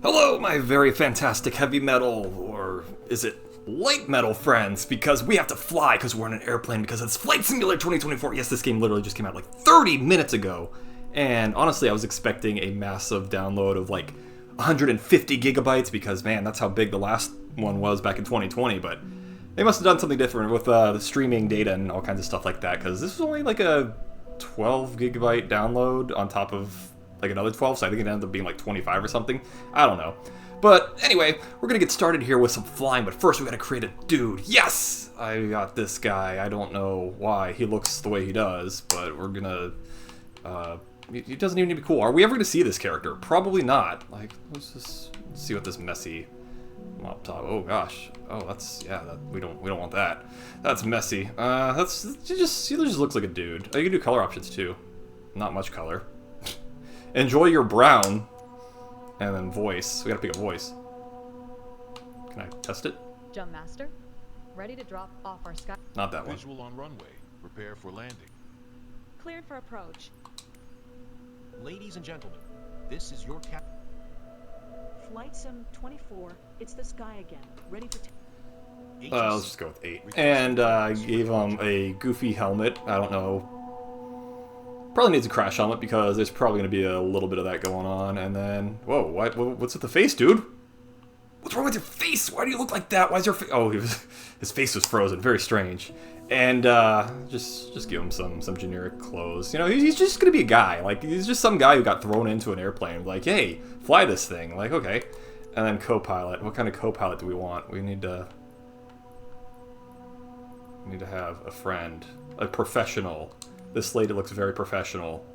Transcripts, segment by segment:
Hello, my very fantastic heavy metal, or is it light metal friends? Because we have to fly because we're in an airplane because it's Flight Simulator 2024. Yes, this game literally just came out like 30 minutes ago. And honestly, I was expecting a massive download of like 150 gigabytes because, man, that's how big the last one was back in 2020. But they must have done something different with the streaming data and all kinds of stuff like that, because this was only like a 12 gigabyte download on top of like another 12, so I think it ended up being like 25 or something. I don't know. But anyway, we're gonna get started here with some flying, but first we gotta create a dude. Yes! I got this guy. I don't know why he looks the way he does, but we're gonna... he doesn't even need to be cool. Are we ever gonna see this character? Probably not. Like, let's see what this messy mop top... Oh gosh. Oh, that's... yeah, we don't want that. That's messy. He just looks like a dude. Oh, you can do color options too. Not much color. Enjoy your brown, and then voice. We gotta pick a voice. Can I test it? Jump master, ready to drop off our sky. Not that one. Visual on runway. Prepare for landing. Cleared for approach. Ladies and gentlemen, this is your Flight Sim 24. It's this guy again. Ready for. Let's just go with 8. And gave him a goofy helmet. I don't know. Probably needs a crash helmet because there's probably going to be a little bit of that going on. And then, whoa, what's with the face, dude? What's wrong with your face? Why do you look like that? Why is your face? Oh, his face was frozen. Very strange. And just give him some generic clothes. You know, he's just going to be a guy. Like, he's just some guy who got thrown into an airplane. Like, hey, fly this thing. Like, okay. And then co-pilot. What kind of co-pilot do we want? We need to have a friend, a professional. This lady looks very professional.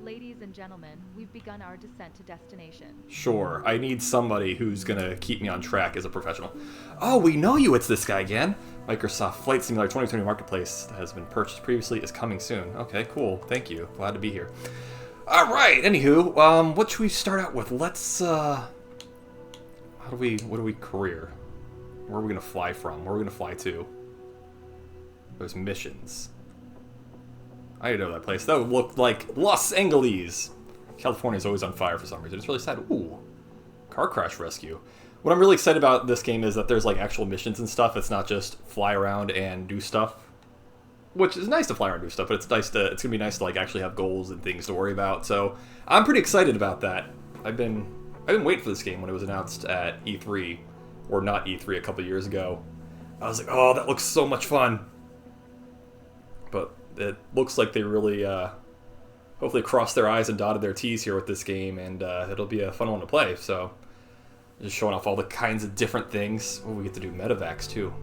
Ladies and gentlemen, we've begun our descent to destination. Sure, I need somebody who's gonna keep me on track as a professional. Oh, we know you, it's this guy again. Microsoft Flight Simulator 2020 Marketplace that has been purchased previously is coming soon. Okay, cool, thank you, glad to be here. Alright, anywho, what should we start out with? Let's, what do we career? Where are we gonna fly from? Where are we gonna fly to? There's missions. I know that place. That would look like Los Angeles. California's always on fire for some reason. It's really sad. Ooh, car crash rescue. What I'm really excited about this game is that there's like actual missions and stuff. It's not just fly around and do stuff, which is nice to fly around and do stuff. But it's gonna be nice to like actually have goals and things to worry about. So I'm pretty excited about that. I've been waiting for this game when it was announced at E3, or not E3, a couple years ago. I was like, oh, that looks so much fun. But it looks like they really, hopefully crossed their I's and dotted their T's here with this game, and it'll be a fun one to play, so just showing off all the kinds of different things. Oh, we get to do medevacs, too.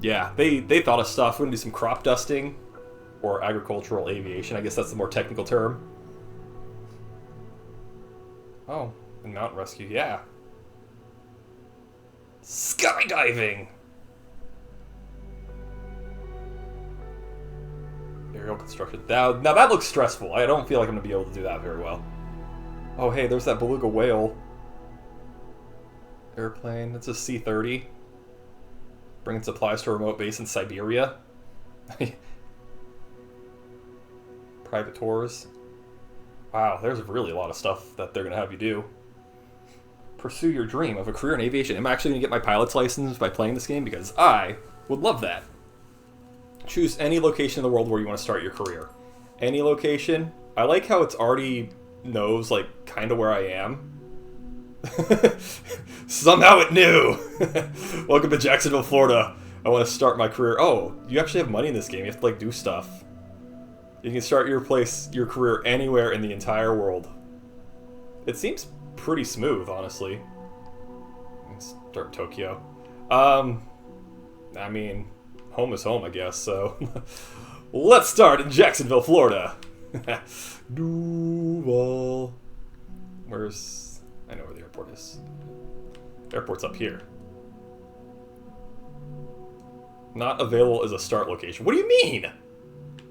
Yeah, they thought of stuff. We're going to do some crop dusting, or agricultural aviation. I guess that's the more technical term. Oh, and mountain rescue, yeah. Skydiving! Aerial construction. Now that looks stressful. I don't feel like I'm going to be able to do that very well. Oh, hey, there's that beluga whale. Airplane. It's a C-30. Bringing supplies to a remote base in Siberia. Private tours. Wow, there's really a lot of stuff that they're going to have you do. Pursue your dream of a career in aviation. Am I actually going to get my pilot's license by playing this game? Because I would love that. Choose any location in the world where you want to start your career. Any location. I like how it's already knows, like, kind of where I am. Somehow it knew! Welcome to Jacksonville, Florida. I want to start my career. Oh, you actually have money in this game. You have to, like, do stuff. You can start your career anywhere in the entire world. It seems pretty smooth, honestly. Start in Tokyo. I mean... home is home, I guess, so... Let's start in Jacksonville, Florida! Duval... Where's... I know where the airport is. Airport's up here. Not available as a start location. What do you mean?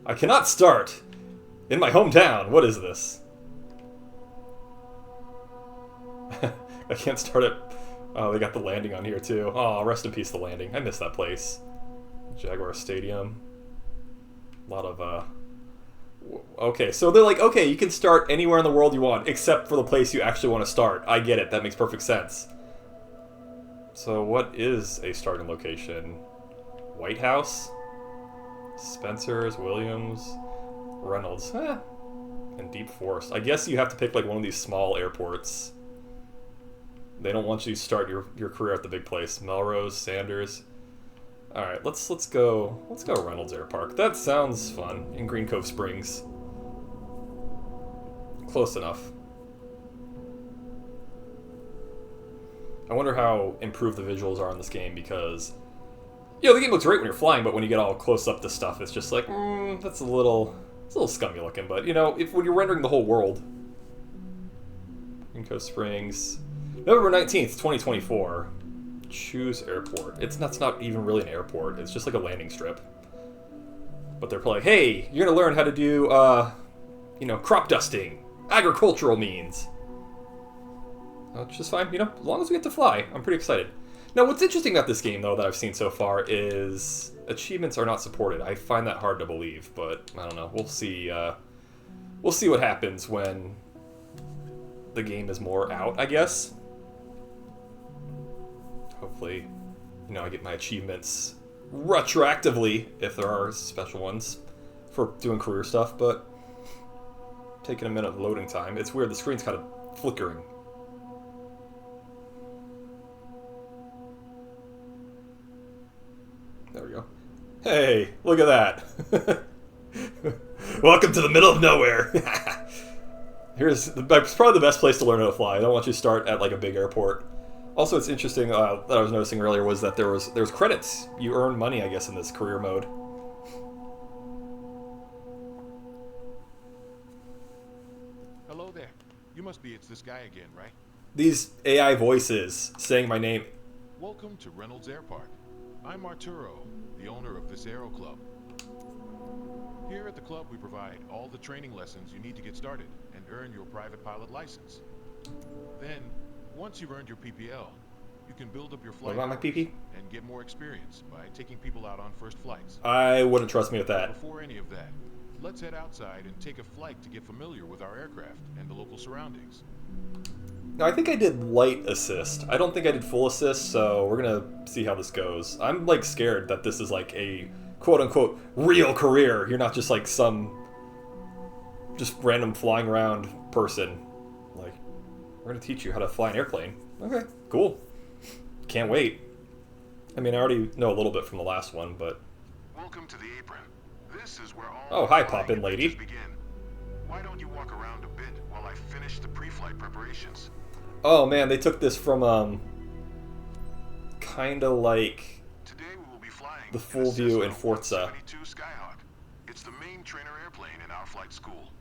I cannot start in my hometown. What is this? I can't start it... Oh, they got the landing on here, too. Oh, rest in peace, the landing. I miss that place. Jaguar Stadium. A lot of, Okay, so they're like, okay, you can start anywhere in the world you want, except for the place you actually want to start. I get it. That makes perfect sense. So what is a starting location? White House? Spencer's, Williams, Reynolds, and Deep Forest. I guess you have to pick like one of these small airports. They don't want you to start your career at the big place. Melrose, Sanders. All right, let's go Reynolds Air Park. That sounds fun in Green Cove Springs. Close enough. I wonder how improved the visuals are in this game because, you know, the game looks great when you're flying, but when you get all close up to stuff, it's just like, that's a little scummy looking. But you know, when you're rendering the whole world, Green Cove Springs, November 19th, 2024. Choose airport. That's not even really an airport. It's just like a landing strip. But they're probably like, hey, you're gonna learn how to do, you know, crop dusting, agricultural means. Which is fine, you know, as long as we get to fly, I'm pretty excited. Now, what's interesting about this game, though, that I've seen so far is achievements are not supported. I find that hard to believe, but I don't know. We'll see. We'll see what happens when the game is more out, I guess. Hopefully, you know, I get my achievements retroactively if there are special ones for doing career stuff, but taking a minute of loading time. It's weird. The screen's kind of flickering. There we go. Hey, look at that. Welcome to the middle of nowhere. It's probably the best place to learn how to fly. I don't want you to start at like a big airport. Also, it's interesting that I was noticing earlier was that there's credits. You earn money, I guess, in this career mode. Hello there. You must be It's This Guy Again, right? These AI voices saying my name. Welcome to Reynolds Air Park. I'm Arturo, the owner of this Aero Club. Here at the club, we provide all the training lessons you need to get started and earn your private pilot license. Then, once you've earned your PPL, you can build up your flight What about my PP? and get more experience by taking people out on first flights. I wouldn't trust me with that. Before any of that, let's head outside and take a flight to get familiar with our aircraft and the local surroundings. Now, I think I did light assist. I don't think I did full assist, so we're gonna see how this goes. I'm like scared that this is like a quote-unquote real career. You're not just like some just random flying around person. Like, we're gonna teach you how to fly an airplane. Okay, cool. Can't wait. I mean, I already know a little bit from the last one, but... Welcome to the apron. This is where all Oh, hi, flying Pop-In Lady. adventures begin. Why don't you walk around a bit while I finish the pre-flight preparations? Oh man, they took this from kinda like Today we will be flying the full view in Forza. 172 Skyhawk. It's the main trainer airplane in our flight school.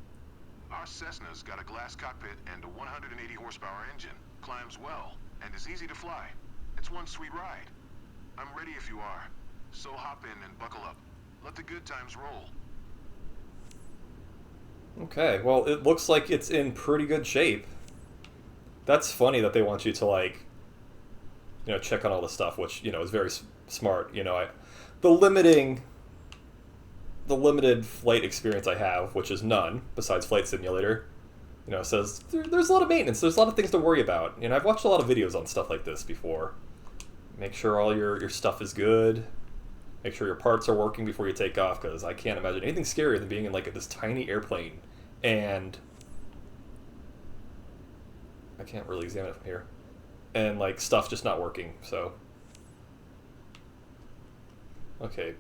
Our Cessna's got a glass cockpit and a 180 horsepower engine, climbs well, and is easy to fly. It's one sweet ride. I'm ready if you are. So hop in and buckle up. Let the good times roll. Okay, well, it looks like it's in pretty good shape. That's funny that they want you to, like, you know, check on all the stuff, which, you know, is very smart. You know, the limited flight experience I have, which is none, besides Flight Simulator, you know, says there's a lot of maintenance, there's a lot of things to worry about. You know, I've watched a lot of videos on stuff like this before. Make sure all your stuff is good. Make sure your parts are working before you take off, because I can't imagine anything scarier than being in, like, this tiny airplane, and... I can't really examine it from here. And, like, stuff just not working, so... Okay.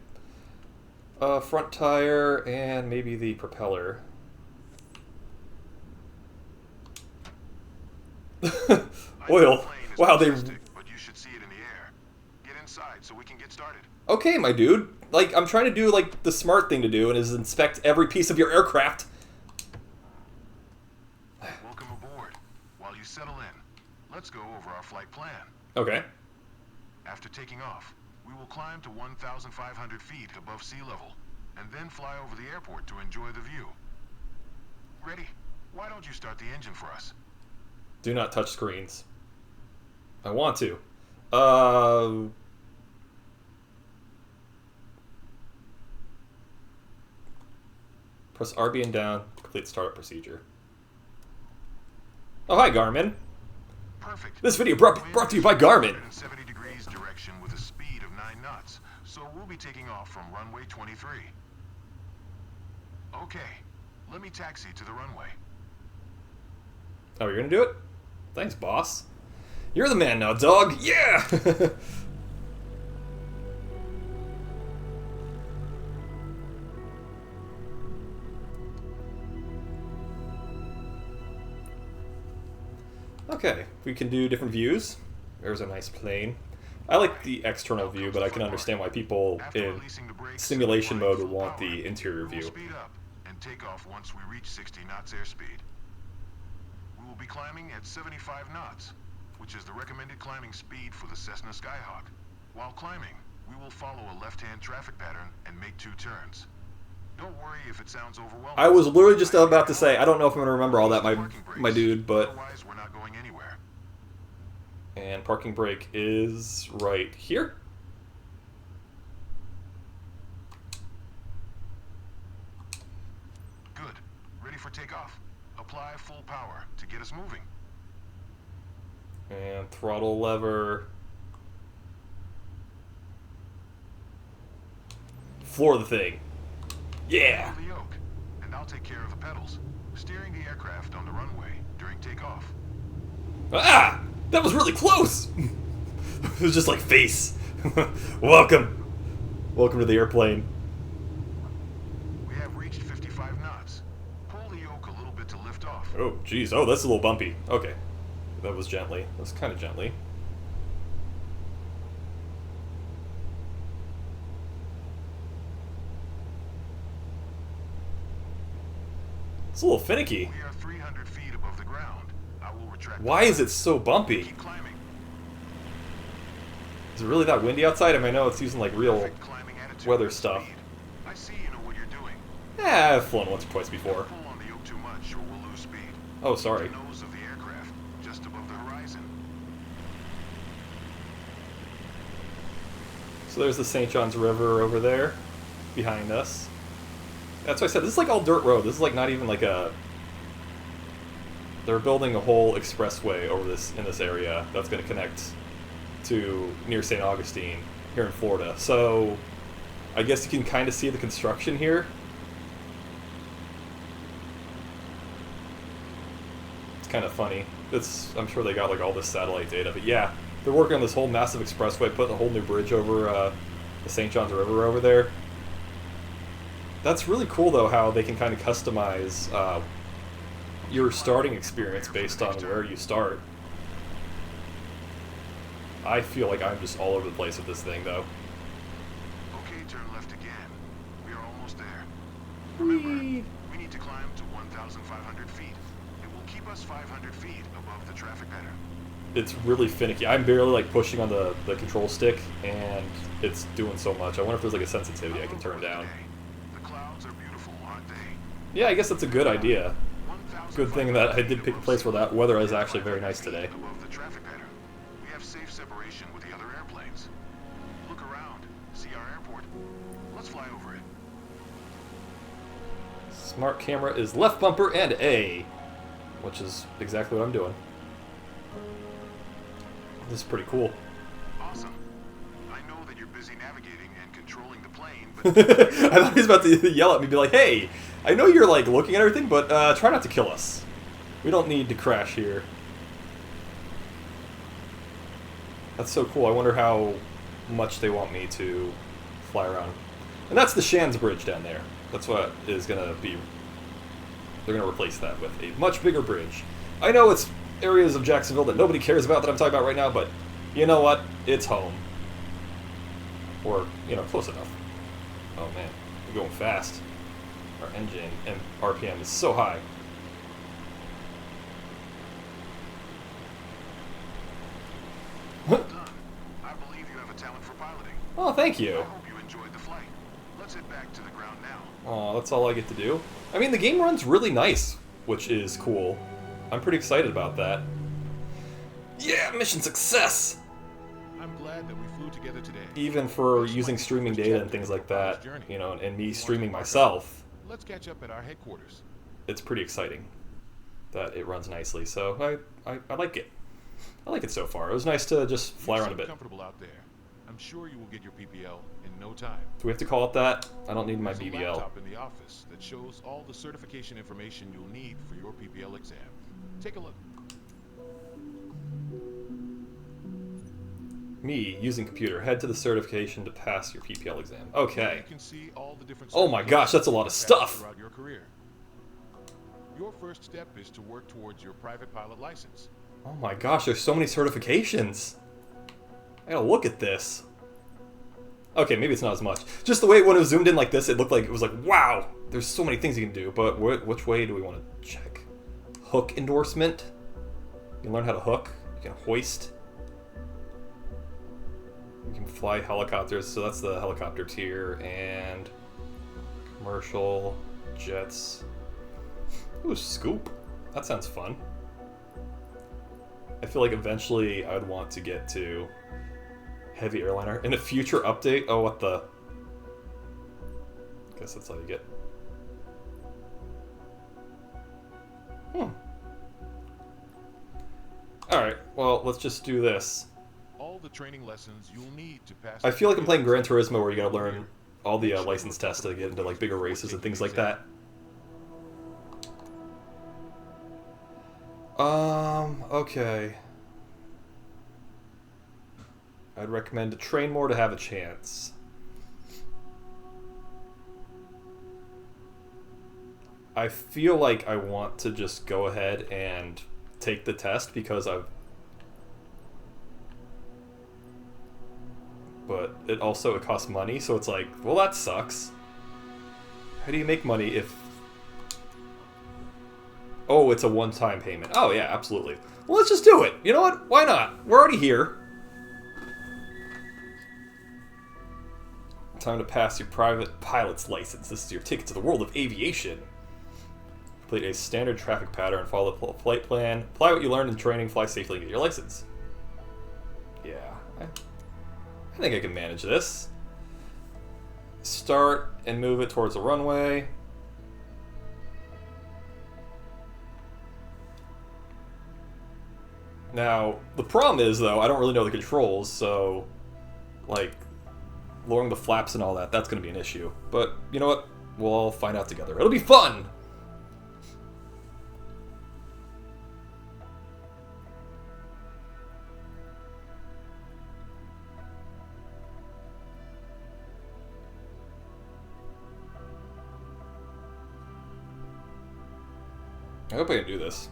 Front tire, and maybe the propeller. Oil. Wow, they... But you should see it in the air. Get inside so we can get started. Okay, my dude. Like, I'm trying to do, like, the smart thing to do, and is inspect every piece of your aircraft. Welcome aboard. While you settle in, let's go over our flight plan. Okay. After taking off, we will climb to 1,500 feet above sea level, and then fly over the airport to enjoy the view. Ready? Why don't you start the engine for us? Do not touch screens. I want to. Press RB and down to complete startup procedure. Oh, hi, Garmin. Perfect. This video brought to you by Garmin. 170 degrees direction with a speed of 9 knots, so we'll be taking off from runway 23. Okay, let me taxi to the runway. Oh, you're gonna do it? Thanks, boss. You're the man now, dog. Yeah! Okay, we can do different views. There's a nice plane. I like the external view, but I can understand why people in simulation mode would want the interior view. Speed up and take off once we reach 60 knots airspeed. We will be climbing at 75 knots, which is the recommended climbing speed for the Cessna Skyhawk. While climbing, we will follow a left-hand traffic pattern and make 2 turns. Don't worry if it sounds overwhelming. I was literally just about to say, I don't know if I'm going to remember all that, my dude, but... Otherwise, we're not going anywhere. And parking brake is right here. Good. Ready for takeoff. Apply full power to get us moving. And throttle lever. Floor the thing. Yeah! Pull the yoke, and I'll take care of the pedals, steering the aircraft on the runway during takeoff. Ah! That was really close! It was just like face. Welcome. Welcome to the airplane. We have reached 55 knots. Pull the yoke a little bit to lift off. Oh, geez. Oh, that's a little bumpy. Okay. That was gently. That was kind of gently. It's a little finicky. We are 300 feet above the ground. I will retract. Why is it so bumpy? Keep climbing. Is it really that windy outside? I mean, I know it's using like real Perfect climbing attitude weather and stuff. speed. I see you know what you're doing. Yeah, I've flown once or twice before. Don't pull on the yoke too much or we'll lose speed. Oh, sorry. The nose of the aircraft, just above the horizon. So there's the St. John's River over there, behind us. That's why I said, this is like all dirt road. This is like not even like a... They're building a whole expressway over this in this area that's going to connect to near St. Augustine here in Florida. So I guess you can kind of see the construction here. It's kind of funny. I'm sure they got like all this satellite data, but yeah, they're working on this whole massive expressway, putting a whole new bridge over the St. John's River over there. That's really cool, though, how they can kind of customize your starting experience based on where you start. I feel like I'm just all over the place with this thing, though. Okay, turn left again. We are almost there. Remember, we need to climb to 1,500 feet. It will keep us 500 feet above the traffic pattern. It's really finicky. I'm barely like pushing on the control stick, and it's doing so much. I wonder if there's like a sensitivity I can turn down. The clouds are beautiful, aren't they? Yeah, I guess that's a good idea. Good thing that I did pick a place where that weather is actually very nice today. Above the traffic pattern. We have safe separation with the other airplanes. Look around. See our airport? Let's fly over it. Smart camera is left bumper and A, which is exactly what I'm doing. This is pretty cool. Awesome. I know that you're busy navigating and controlling the plane, I but thought he was about to yell at me, be like, "Hey, I know you're like looking at everything, but try not to kill us. We don't need to crash here." That's so cool. I wonder how much they want me to fly around. And that's the Shands Bridge down there. That's what is going to be... They're going to replace that with a much bigger bridge. I know it's areas of Jacksonville that nobody cares about that I'm talking about right now, but you know what? It's home. Or, you know, close enough. Oh man, we're going fast. Our engine and RPM is so high. well done. I believe you have a talent for piloting. Oh, thank I you. hope you enjoyed the flight. Let's head back to the ground now. Oh, that's all I get to do. I mean, the game runs really nice, which is cool. I'm pretty excited about that. Yeah, mission success! I'm glad that we flew together today. Even for using streaming data and things like that, you know, and me streaming myself, let's catch up at our headquarters. It's pretty exciting that it runs nicely, so I like it. I like it so far. It was nice to just fly around a bit. Comfortable out there. I'm sure you will get your PPL in no time. Do we have to call it that? I don't need my There's a BBL. laptop in the office that shows all the certification information you'll need for your PPL exam. Take a look. Me, using computer. Head to the certification to pass your PPL exam. Okay. You can see all the different Oh my gosh, that's a lot of certifications stuff. throughout your career. Your first step is to work towards your private pilot license. Oh my gosh, there's so many certifications. I gotta look at this. Okay, maybe it's not as much. Just the way when it was zoomed in like this, it looked like, it was like, wow, there's so many things you can do, but which way do we want to check? Hook endorsement. You can learn how to hook. You can hoist. You can fly helicopters, so that's the helicopter tier, and commercial, jets. Ooh, scoop. That sounds fun. I feel like eventually I'd want to get to heavy airliner. In a future update, oh, what the... Guess that's all you get. Alright, well, let's just do this. All the training lessons you'll need to pass. I feel like I'm playing Gran Turismo where you gotta learn all the license tests to get into like bigger races and things like that. Okay. I'd recommend to train more to have a chance. I feel like I want to just go ahead and take the test because but it also, it costs money, so it's like, well, that sucks. How do you make money if... Oh, it's a one-time payment. Oh, yeah, absolutely. Well, let's just do it. You know what? Why not? We're already here. Time to pass your private pilot's license. This is your ticket to the world of aviation. Complete a standard traffic pattern, follow the flight plan, apply what you learned in training, fly safely, and get your license. Yeah, I think I can manage this. Start and move it towards the runway. Now, the problem is, though, I don't really know the controls, so, like, lowering the flaps and all that, that's going to be an issue. But, you know what? We'll all find out together. It'll be fun! I hope I can do this.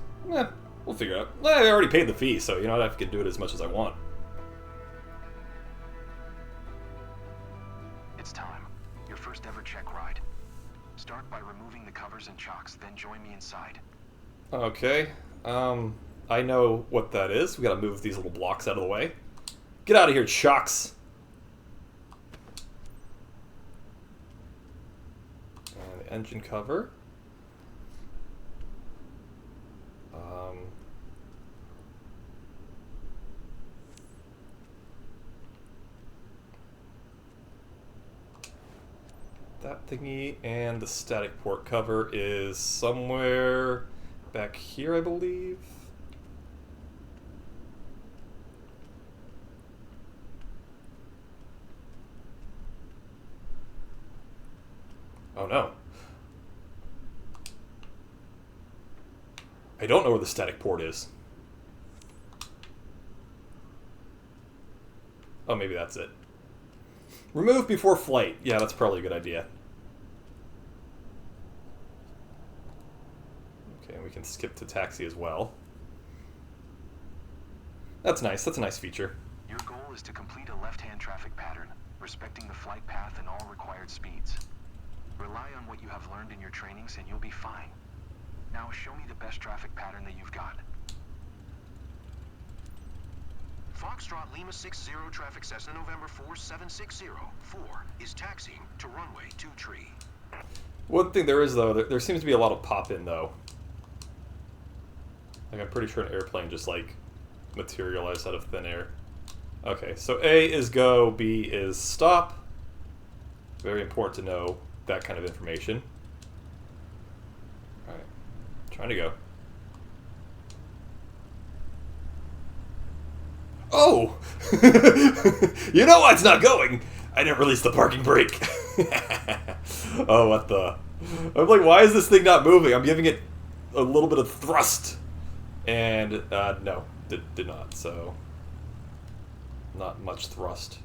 We'll figure it out. I already paid the fee, so you know what? I can do it as much as I want. It's time. Your first ever check ride. Start by removing the covers and chocks, then join me inside. Okay. I know what that is. We gotta move these little blocks out of the way. Get out of here, chocks! And the engine cover. That thingy and the static port cover is somewhere back here, I believe. Oh no. I don't know where the static port is. Oh, maybe that's it. Remove before flight. Yeah, that's probably a good idea. Okay, we can skip to taxi as well. That's nice. That's a nice feature. Your goal is to complete a left-hand traffic pattern, respecting the flight path and all required speeds. Rely on what you have learned in your trainings and you'll be fine. Now show me the best traffic pattern that you've got. Foxtrot Lima 60 traffic Cessna November 4760. 4 is taxiing to runway 23. One thing there is, though, there seems to be a lot of pop-in, though. Like, I'm pretty sure an airplane just, like, materialized out of thin air. Okay, so A is go, B is stop. Very important to know that kind of information. Trying to go. Oh! You know why it's not going? I didn't release the parking brake. Oh, what the... I'm like, why is this thing not moving? I'm giving it a little bit of thrust. And, no, did not, so... Not much thrust.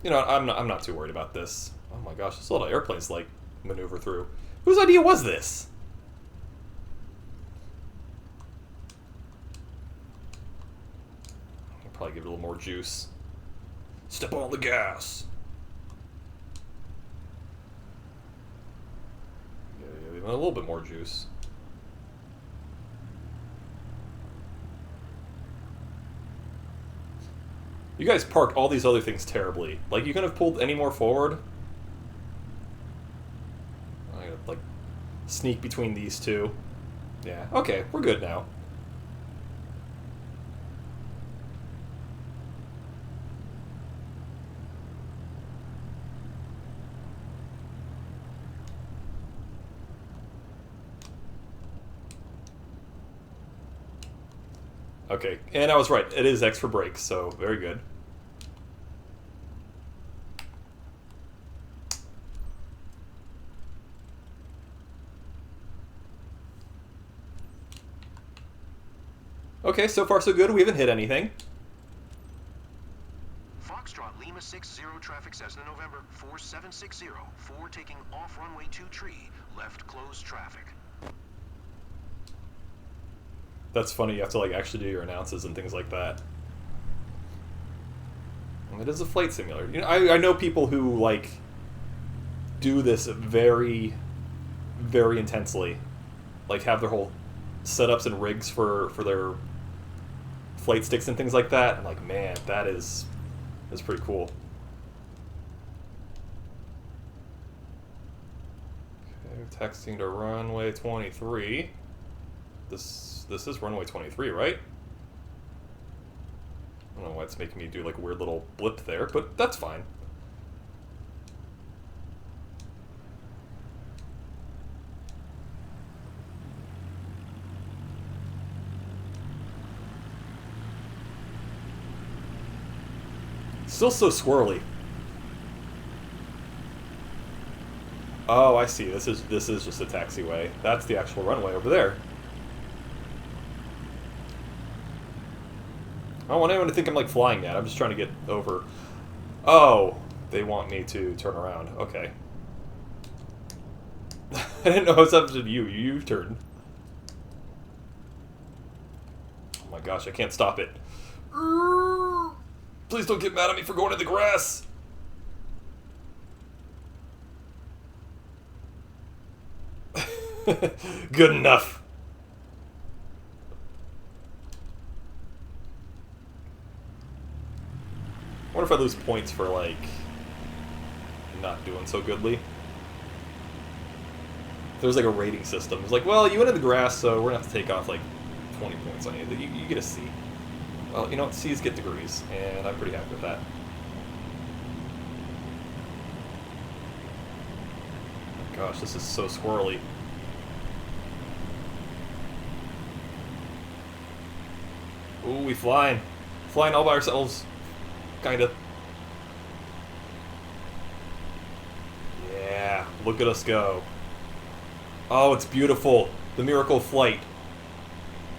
You know, I'm not too worried about this. Oh my gosh, there's a lot of airplanes to, like, maneuver through. Whose idea was this? I'll probably give it a little more juice. Step on the gas. Yeah, a little bit more juice. You guys park all these other things terribly. Like, you couldn't have pulled any more forward. I gotta, like, sneak between these two. Yeah, okay, we're good now. Okay, and I was right. It is X for brakes, so very good. Okay, so far so good. We haven't hit anything. Foxtrot Lima 60 traffic Cessna November 4760. 4 taking off runway 23. Left closed traffic. That's funny, you have to like actually do your announces and things like that. It is a flight simulator. You know, I know people who like do this very, very intensely. Like have their whole setups and rigs for their flight sticks and things like that. And like, man, that's pretty cool. Okay, texting to runway 23. This is runway 23, right? I don't know why it's making me do like a weird little blip there, but that's fine. Still so swirly. Oh, I see. This is just a taxiway. That's the actual runway over there. I don't want anyone to think I'm like flying yet. I'm just trying to get over. Oh, they want me to turn around. Okay. I didn't know it was up to you. You turned. Oh my gosh, I can't stop it. Please don't get mad at me for going in the grass. Good enough. I wonder if I lose points for, like, not doing so goodly. There's, like, a rating system. It's like, well, you went in the grass, so we're going to have to take off, like, 20 points on you. You get a C. Well, you know what? C's get degrees, and I'm pretty happy with that. Oh, gosh, this is so squirrely. Ooh, we flying. Flying all by ourselves. Kinda. Yeah, look at us go. Oh, it's beautiful. The miracle of flight.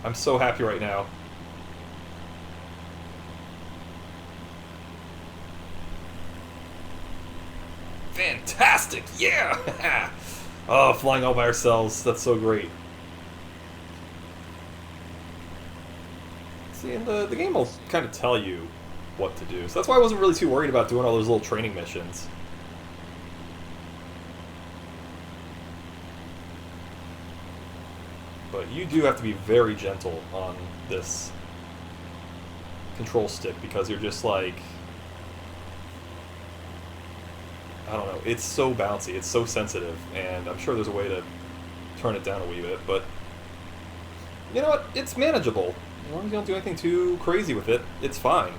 I'm so happy right now. Fantastic! Yeah! Oh, flying all by ourselves. That's so great. See, and the game will kind of tell you what to do. So that's why I wasn't really too worried about doing all those little training missions. But you do have to be very gentle on this control stick because you're just like... I don't know, it's so bouncy, it's so sensitive, and I'm sure there's a way to turn it down a wee bit, but... You know what? It's manageable. As long as you don't do anything too crazy with it, it's fine.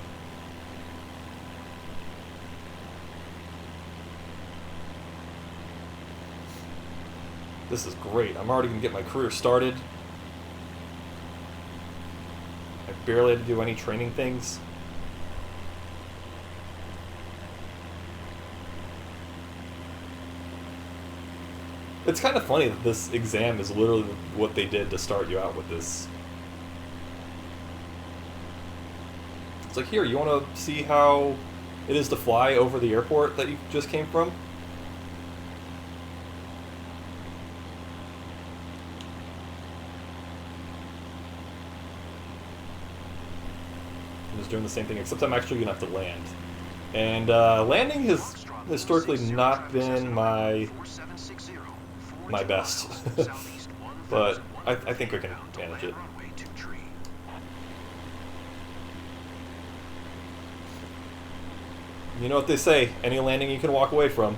This is great. I'm already going to get my career started. I barely had to do any training things. It's kind of funny that this exam is literally what they did to start you out with this. It's like, here, you want to see how it is to fly over the airport that you just came from? I'm just doing the same thing, except I'm actually going to have to land. And landing has historically not been my best. But I think I can manage it. You know what they say, any landing you can walk away from.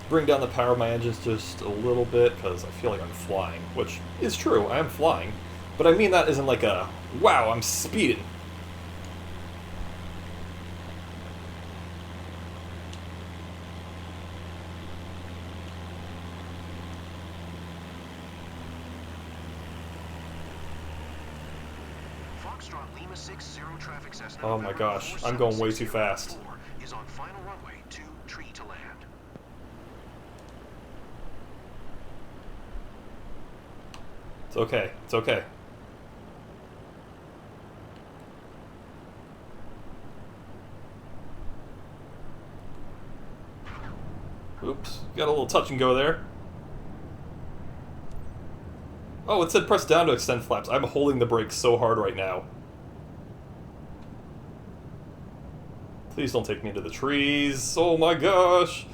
Bring down the power of my engines just a little bit, because I feel like I'm flying, which is true, I am flying. But I mean that isn't like a, wow, I'm speeding. Oh my gosh, I'm going way too fast. Is on final runway 23 to land. It's okay, it's okay. Oops, got a little touch and go there. Oh, it said press down to extend flaps. I'm holding the brakes so hard right now. Please don't take me into the trees. Oh my gosh.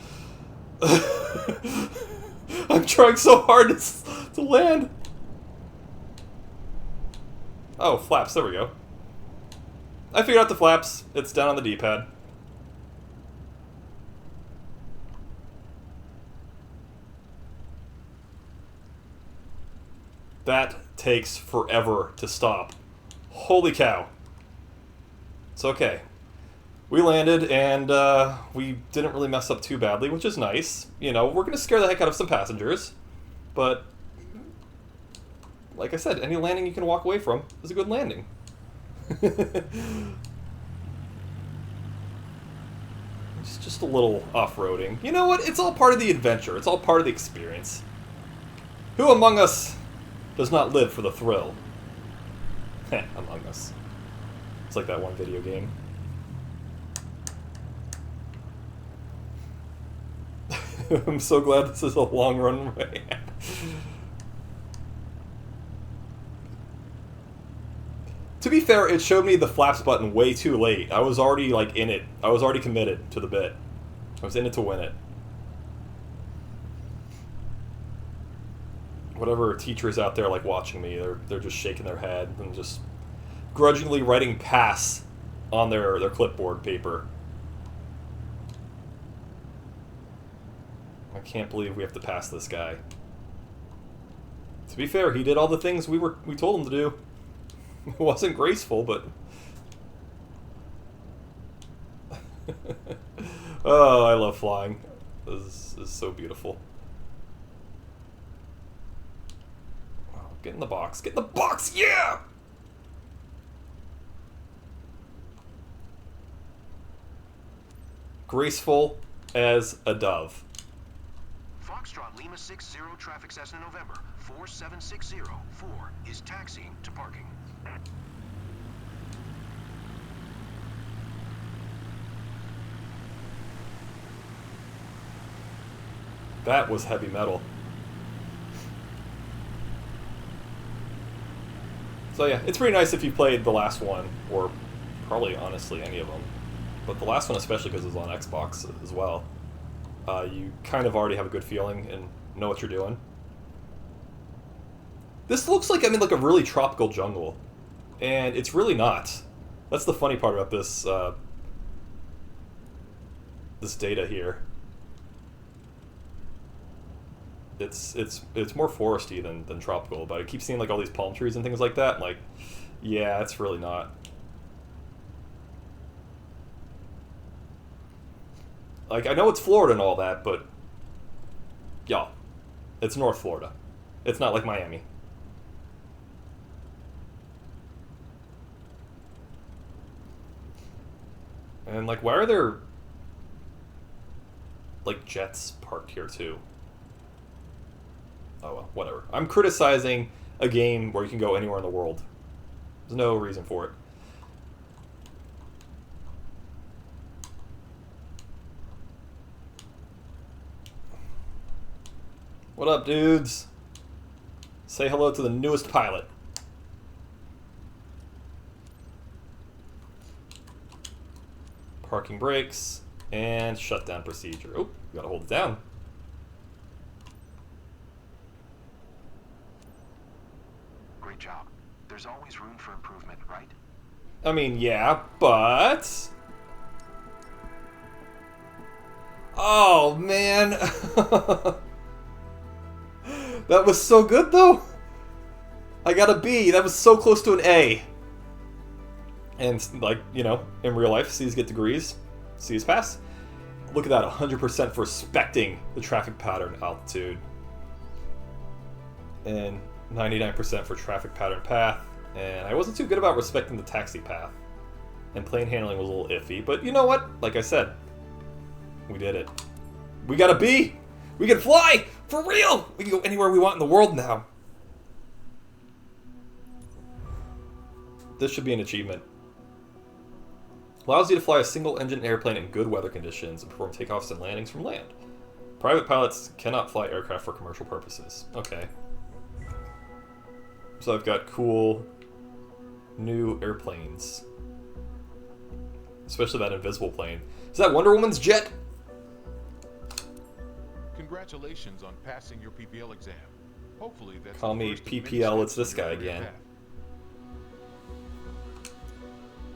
I'm trying so hard to land. Oh, flaps. There we go. I figured out the flaps. It's down on the D-pad. That takes forever to stop. Holy cow. It's okay. We landed, and we didn't really mess up too badly, which is nice. You know, we're going to scare the heck out of some passengers. But, like I said, any landing you can walk away from is a good landing. It's just a little off-roading. You know what? It's all part of the adventure. It's all part of the experience. Who among us does not live for the thrill? Among Us. It's like that one video game. I'm so glad this is a long runway. To be fair, it showed me the flaps button way too late. I was already, like, in it. I was already committed to the bit. I was in it to win it. Whatever teachers out there, like, watching me, they're just shaking their head and just grudgingly writing pass on their clipboard paper. I can't believe we have to pass this guy. To be fair, he did all the things we told him to do. It wasn't graceful, but... Oh, I love flying. This is so beautiful. Oh, get in the box. Get in the box! Yeah! Graceful as a dove. Foxtrot Lima 60 traffic Cessna November 47604 is taxiing to parking. That was heavy metal. So yeah, it's pretty nice if you played the last one, or probably honestly any of them. But the last one especially because it's on Xbox as well. You kind of already have a good feeling and know what you're doing. This looks like I'm in like a really tropical jungle, and it's really not. That's the funny part about this this data here. it's more foresty than tropical, but I keep seeing like all these palm trees and things like that. Like, yeah, it's really not. Like, I know it's Florida and all that, but y'all, it's North Florida. It's not like Miami. And like, why are there like jets parked here too? Oh well, whatever. I'm criticizing a game where you can go anywhere in the world. There's no reason for it. What up, dudes? Say hello to the newest pilot. Parking brakes and shutdown procedure. Oh, you gotta hold it down. Great job. There's always room for improvement, right? I mean, yeah, but... Oh, man. That was so good, though. I got a B. That was so close to an A. And, like, you know, in real life, C's get degrees. C's pass. Look at that, 100% for respecting the traffic pattern altitude. And 99% for traffic pattern path. And I wasn't too good about respecting the taxi path. And plane handling was a little iffy. But you know what? Like I said, we did it. We got a B! We can fly! For real! We can go anywhere we want in the world now. This should be an achievement. Allows you to fly a single-engine airplane in good weather conditions and perform takeoffs and landings from land. Private pilots cannot fly aircraft for commercial purposes. Okay. So I've got cool new airplanes. Especially that invisible plane. Is that Wonder Woman's jet? Congratulations on passing your PPL exam. Hopefully that's Call the me first of many PPL, it's steps this on guy your career again. path.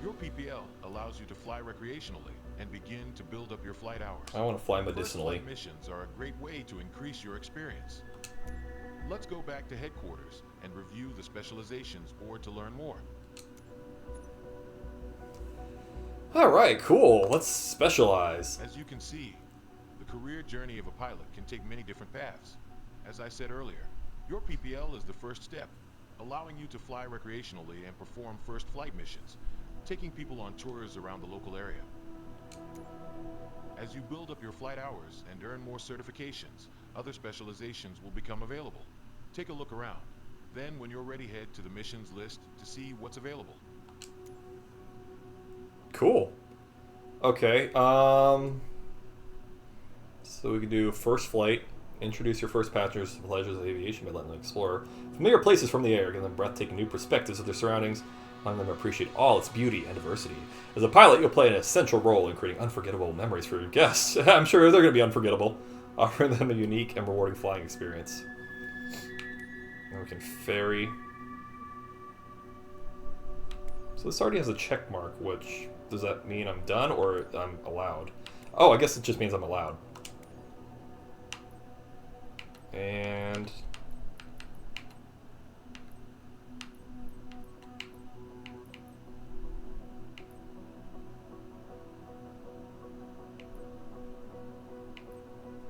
Your PPL allows you to fly recreationally and begin to build up your flight hours. I want to fly First medicinally. flight missions are a great way to increase your experience. Let's go back to headquarters and review the specializations board to learn more. Alright, cool. Let's specialize. As you can see, the career journey of a pilot can take many different paths. As I said earlier, your PPL is the first step, allowing you to fly recreationally and perform first flight missions, taking people on tours around the local area. As you build up your flight hours and earn more certifications, other specializations will become available. Take a look around. Then, when you're ready, head to the missions list to see what's available. Cool. Okay, so we can do first flight. Introduce your first passengers to the pleasures of aviation by letting them explore familiar places from the air, give them breathtaking new perspectives of their surroundings, letting them appreciate all its beauty and diversity. As a pilot, you'll play an essential role in creating unforgettable memories for your guests. I'm sure they're going to be unforgettable, offering them a unique and rewarding flying experience. Then we can ferry. So this already has a check mark, which, does that mean I'm done or I'm allowed? Oh, I guess it just means I'm allowed. And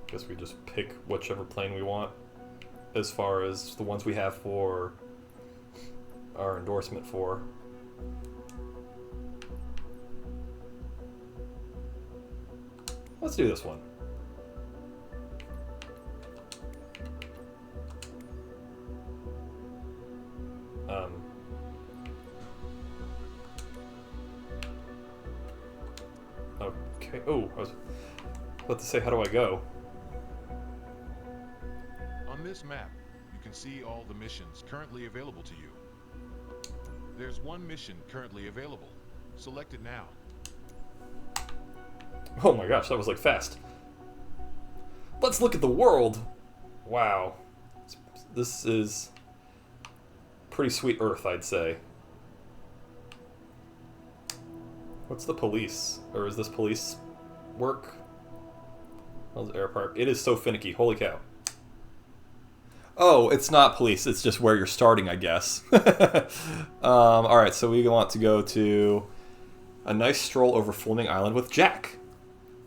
guess we just pick whichever plane we want as far as the ones we have for our endorsement for. Let's do this one. Okay. Oh, I was about to say, how do I go? On this map, you can see all the missions currently available to you. There's one mission currently available. Select it now. Oh my gosh, that was like fast. Let's look at the world. Wow. This is pretty sweet Earth, I'd say. What's the police? Or is this police work? How's the air park? It is so finicky. Holy cow. Oh, it's not police. It's just where you're starting, I guess. All right, so we want to go to a nice stroll over Fleming Island with Jack.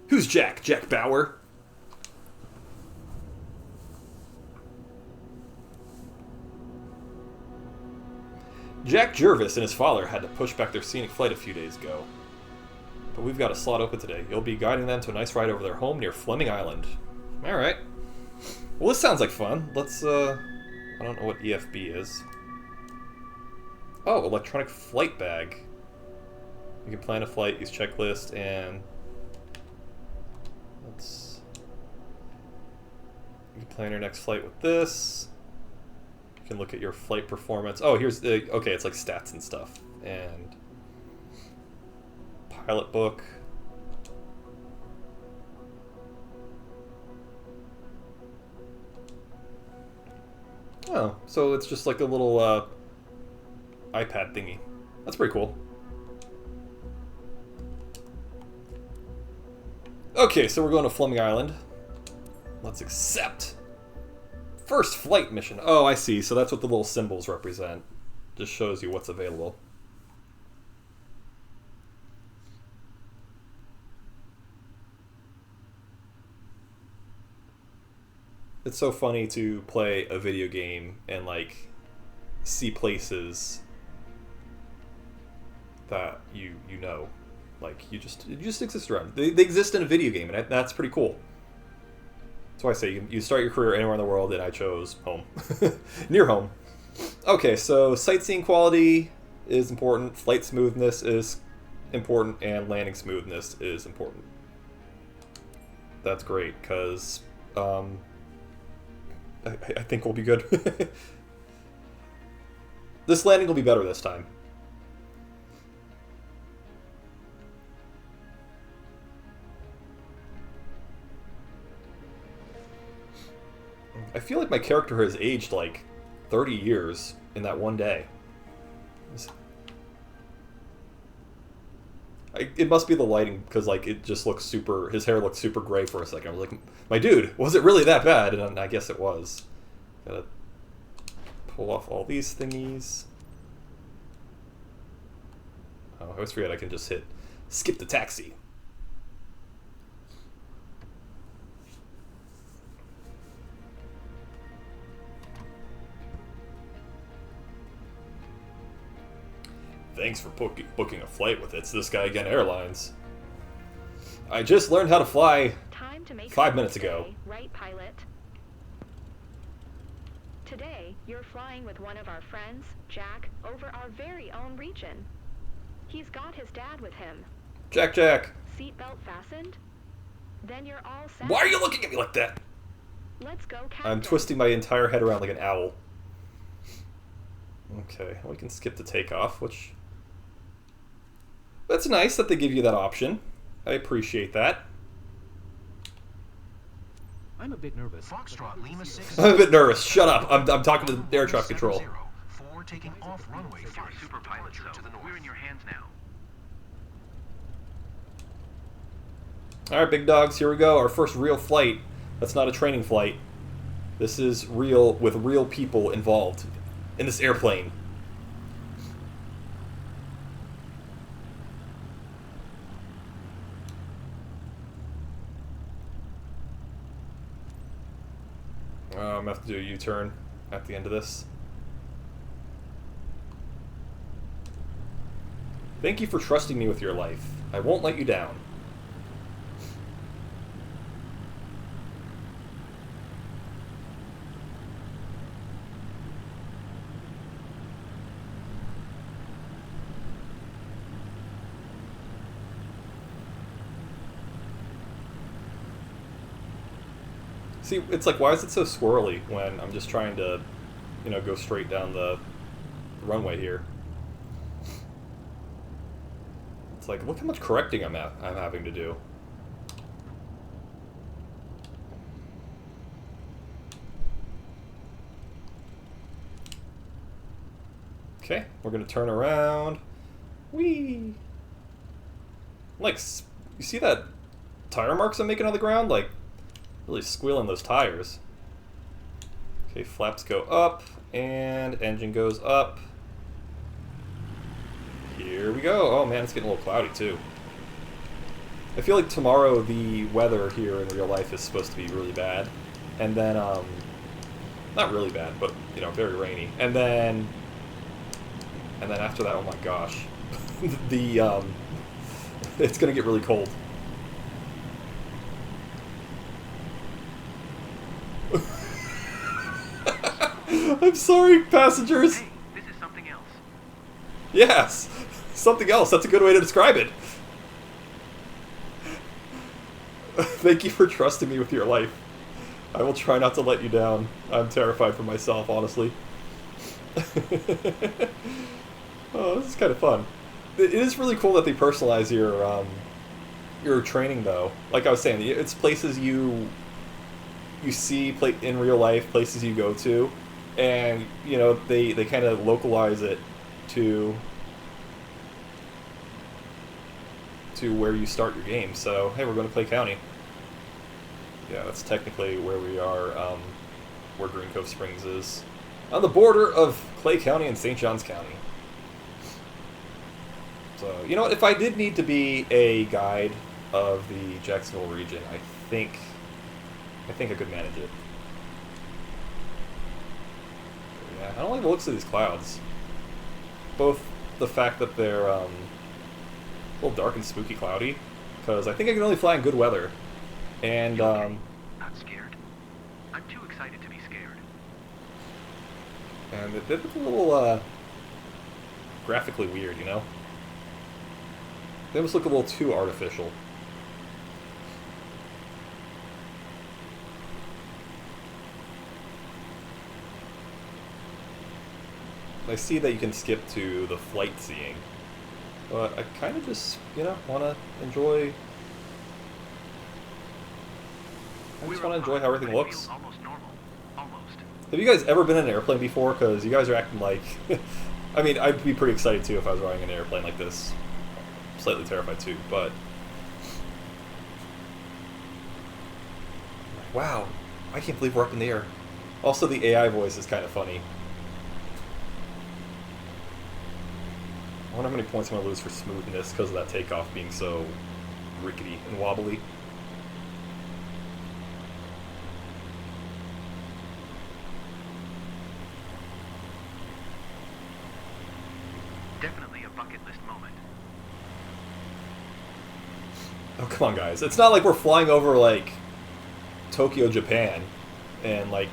Who's Jack? Jack Bauer? Jack Jervis and his father had to push back their scenic flight a few days ago. But we've got a slot open today. You'll be guiding them to a nice ride over their home near Fleming Island. Alright. Well, this sounds like fun. Let's, I don't know what EFB is. Oh, electronic flight bag. You can plan a flight, use checklist, and... You can plan your next flight with this. You can look at your flight performance. Oh, here's the... Okay, it's like stats and stuff. And... Pilot book. Oh, so it's just like a little iPad thingy. That's pretty cool. Okay, so we're going to Fleming Island. Let's accept. First flight mission. Oh, I see. So that's what the little symbols represent. Just shows you what's available. It's so funny to play a video game and like see places that you know, like you just exist around. They exist in a video game, and that's pretty cool. That's why I say you start your career anywhere in the world, and I chose home, near home. Okay, so sightseeing quality is important, flight smoothness is important, and landing smoothness is important. That's great because. I think we'll be good. This landing will be better this time. I feel like my character has aged like 30 years in that one day. It must be the lighting, because like it just looks super. His hair looked super gray for a second. I was like, "My dude, was it really that bad?" And I guess it was. Gotta pull off all these thingies. Oh, I always forget I can just hit skip the taxi. Thanks for booking a flight with ItsThisGuyAgain Airlines. I just learned how to fly Time to make 5 minutes ago. Right, pilot? Today, you're flying with one of our friends, Jack, over our very own region. He's got his dad with him. Jack. Seatbelt fastened? Then you're all set. Why are you looking at me like that? Let's go, Captain. I'm twisting my entire head around like an owl. Okay, we can skip to takeoff, which... That's nice that they give you that option. I appreciate that. I'm a bit nervous. Foxtrot Lima 6. I'm a bit nervous. Shut up. I'm talking to the air traffic control. 4 taking off runway 5. Super pilot, To the north. we're in your hands now. Alright, big dogs, here we go. Our first real flight. That's not a training flight. This is real, with real people involved in this airplane. I'm gonna have to do a U-turn at the end of this. Thank you for trusting me with your life. I won't let you down. See, it's like, why is it so squirrely when I'm just trying to, you know, go straight down the runway here? It's like, look how much correcting I'm having to do. Okay, we're gonna turn around. Whee! Like, you see that tire marks I'm making on the ground? Like, really squealing those tires. Okay, flaps go up, and engine goes up. Here we go. Oh man, it's getting a little cloudy too. I feel like tomorrow the weather here in real life is supposed to be really bad. And then, not really bad, but, you know, very rainy. And then after that, oh my gosh. It's gonna get really cold. I'm sorry, passengers. Hey, this is something else. Yes, something else. That's a good way to describe it. Thank you for trusting me with your life. I will try not to let you down. I'm terrified for myself, honestly. Oh, this is kind of fun. It is really cool that they personalize your training, though. Like I was saying, it's places you see in real life, places you go to, and you know they kind of localize it to where you start your game. So hey, we're going to Clay County. Yeah, that's technically where we are, where Green Cove Springs is. On the border of Clay County and St. Johns County. So, you know what, if I did need to be a guide of the Jacksonville region, I think I could manage it. Yeah, I don't like the looks of these clouds. Both the fact that they're a little dark and spooky cloudy, because I think I can only fly in good weather. And, You okay? Not scared. I'm too excited to be scared. and it look a little, graphically weird, you know? They almost look a little too artificial. I see that you can skip to the flight seeing, but I kind of just, you know, want to enjoy... I just want to enjoy how everything looks. Almost normal. Almost. Have you guys ever been in an airplane before? Because you guys are acting like... I mean, I'd be pretty excited too if I was riding an airplane like this. Slightly terrified too, but... Wow, I can't believe we're up in the air. Also, the AI voice is kind of funny. I wonder how many points I'm going to lose for smoothness because of that takeoff being so rickety and wobbly. Definitely a bucket list moment. Oh, come on, guys. It's not like we're flying over, like, Tokyo, Japan, and, like,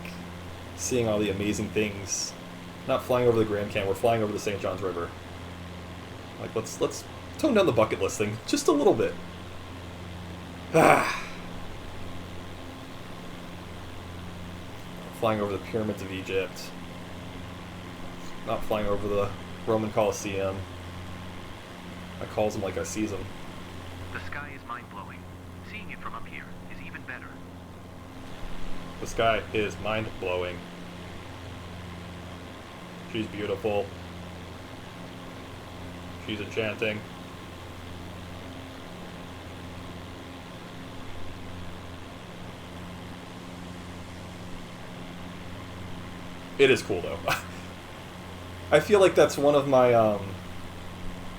seeing all the amazing things. Not flying over the Grand Canyon, we're flying over the St. Johns River. Like, let's tone down the bucket list thing just a little bit. Flying over the pyramids of Egypt. Not flying over the Roman Colosseum. I calls them like I sees them. The sky is mind-blowing. Seeing it from up here is even better. The sky is mind-blowing. She's beautiful. She's enchanting. It is cool, though. I feel like that's one of my,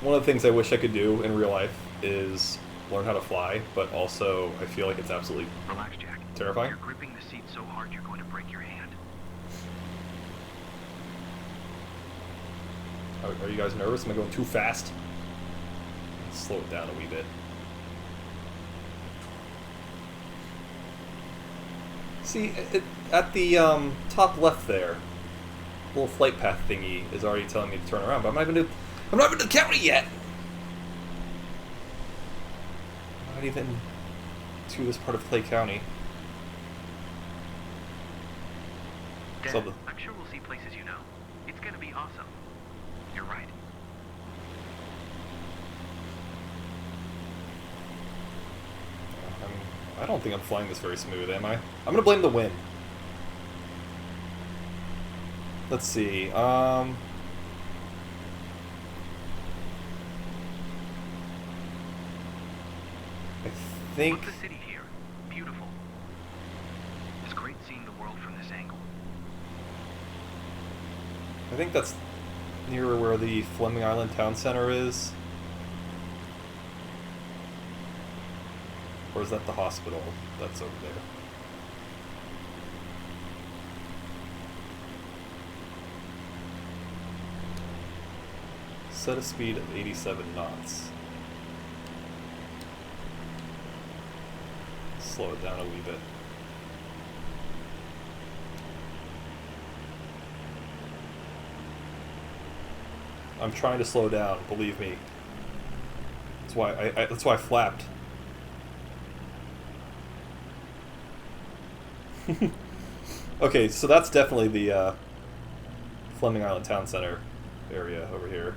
one of the things I wish I could do in real life is learn how to fly, but also I feel like it's absolutely Relax, Jack. terrifying. You're gripping the seat so hard you're going to break your hand. Are you guys nervous? Am I going too fast? Let's slow it down a wee bit. See, at the top left there, little flight path thingy is already telling me to turn around, but I'm not even to the county yet. Not even to this part of Clay County. Dad, So I'm sure we'll see places you know. It's gonna be awesome. You're right. I don't think I'm flying this very smooth, am I? I'm gonna blame the wind. Let's see, I think... Look the city here. Beautiful. It's great seeing the world from this angle. I think that's near where the Fleming Island Town Center is. Or is that the hospital that's over there? Set a speed of 87 knots. Slow it down a wee bit. I'm trying to slow down, believe me. That's why that's why I flapped. Okay, so that's definitely the Fleming Island Town Center area over here.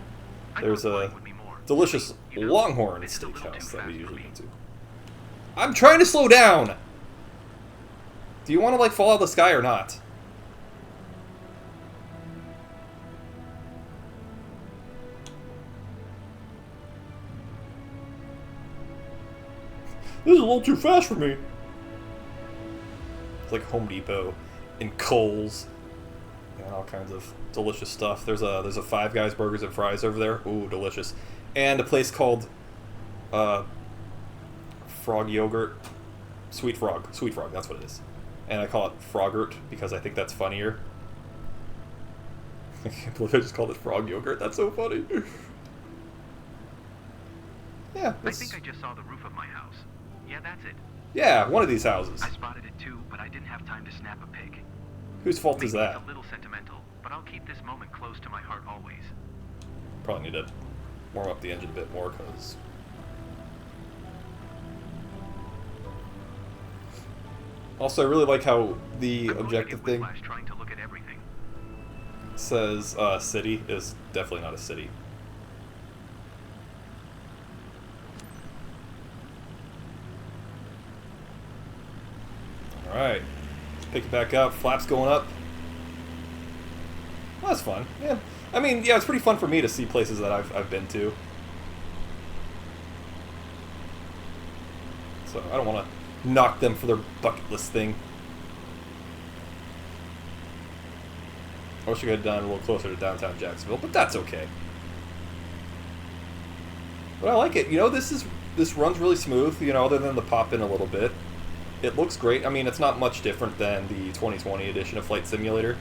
There's a delicious Longhorn steakhouse that we usually go to. I'm trying to slow down! Do you want to, like, fall out of the sky or not? This is a little too fast for me. It's like Home Depot and Kohl's and all kinds of delicious stuff. There's a Five Guys Burgers and Fries over there. Ooh, delicious. And a place called Frog Yogurt. Sweet Frog, that's what it is. And I call it Frogurt because I think that's funnier. I can't believe I just called it Frog Yogurt. That's so funny. Yeah. I think I just saw the roof of my house. Yeah, that's it. Yeah, one of these houses. I spotted it too, but I didn't have time to snap a pic. Whose fault is Maybe that? it's a little sentimental, but I'll keep this moment close to my heart always. Probably need to warm up the engine a bit more, because... Also, I really like how the objective thing Trying to look at everything. says city is definitely not a city. Alright, let's pick it back up. Flaps going up. Well, that's fun. Yeah, I mean, yeah, it's pretty fun for me to see places that I've been to. So I don't want to knock them for their bucket list thing. I wish I could have done a little closer to downtown Jacksonville, but that's okay. But I like it. You know, this runs really smooth, you know, other than the pop in a little bit. It looks great. I mean, it's not much different than the 2020 edition of Flight Simulator.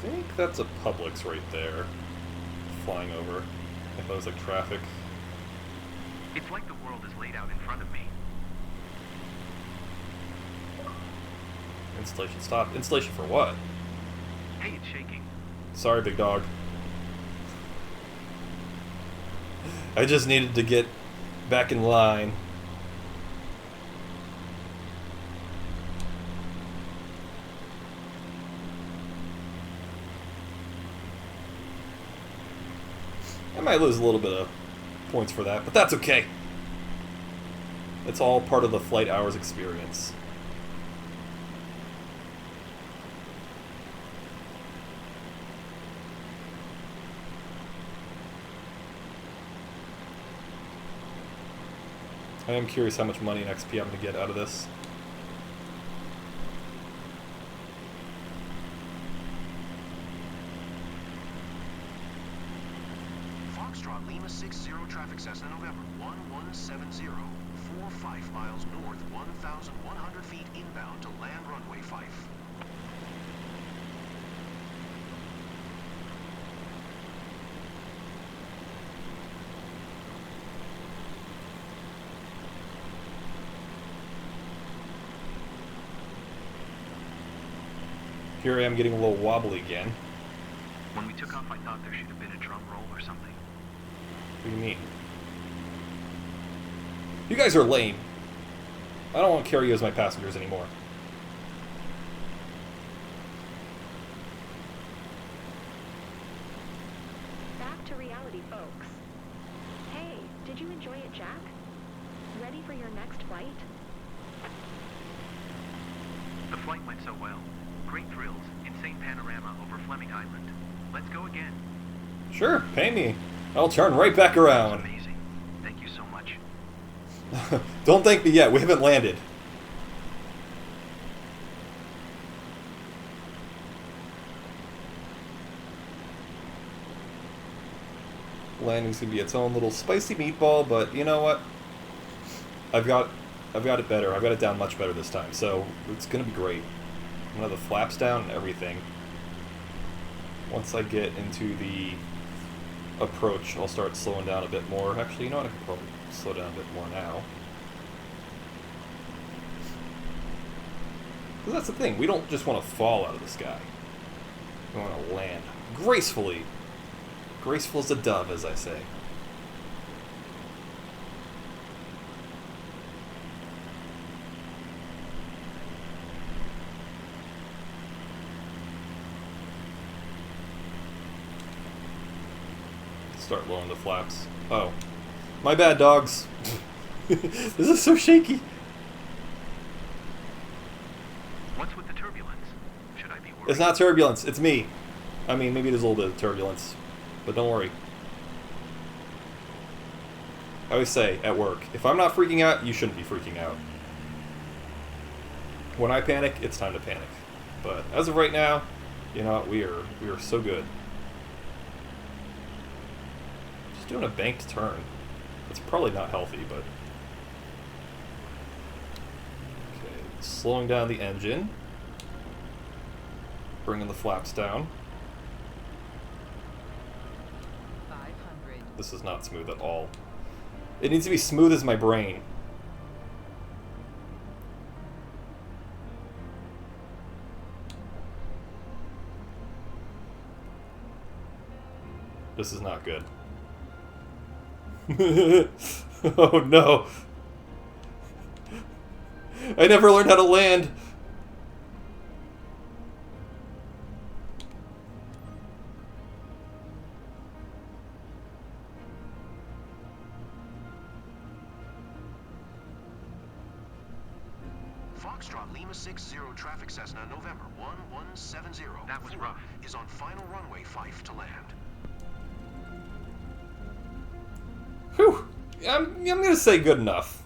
I think that's a Publix right there, flying over. If that was like traffic. It's like the world is laid out in front of me. Installation stopped. Installation for what? Hey, it's shaking. Sorry, big dog. I just needed to get back in line. I might lose a little bit of points for that, but that's okay. It's all part of the flight hours experience. I am curious how much money and XP I'm going to get out of this. Foxtrot Lima 60 traffic Cessna November 1170. 45 miles north, 1,100 feet inbound to land runway 5. Here I am getting a little wobbly again. When we took off, I thought there should have been a drum roll or something. What do you mean? You guys are lame. I don't want to carry you as my passengers anymore. Back to reality, folks. Hey, did you enjoy it, Jack? Ready for your next flight? The flight went so well. Great thrills, insane panorama over Fleming Island. Let's go again. Sure, pay me. I'll turn right back around. Amazing. Thank you so much. Don't thank me yet. We haven't landed. Landing's gonna be its own little spicy meatball, but you know what? I've got it better. I've got it down much better this time, so it's gonna be great. I'm gonna have the flaps down and everything. Once I get into the approach, I'll start slowing down a bit more. Actually, you know what? I can probably slow down a bit more now. Because that's the thing. We don't just want to fall out of the sky. We want to land gracefully. Graceful as a dove, as I say. Start lowering the flaps. Oh. My bad, dogs. This is so shaky. What's with the turbulence? Should I be worried? It's not turbulence, it's me. I mean, maybe there's a little bit of turbulence, but don't worry. I always say, at work, if I'm not freaking out, you shouldn't be freaking out. When I panic, it's time to panic. But as of right now, you know, we are so good. Just doing a banked turn. It's probably not healthy, but... Okay, slowing down the engine. Bringing the flaps down. 500. This is not smooth at all. It needs to be smooth as my brain. This is not good. Oh no. I never learned how to land. Foxtrot Lima 60 traffic Cessna November 1170. That was rough. Is on final runway 5 to land. Whew. I'm gonna say good enough.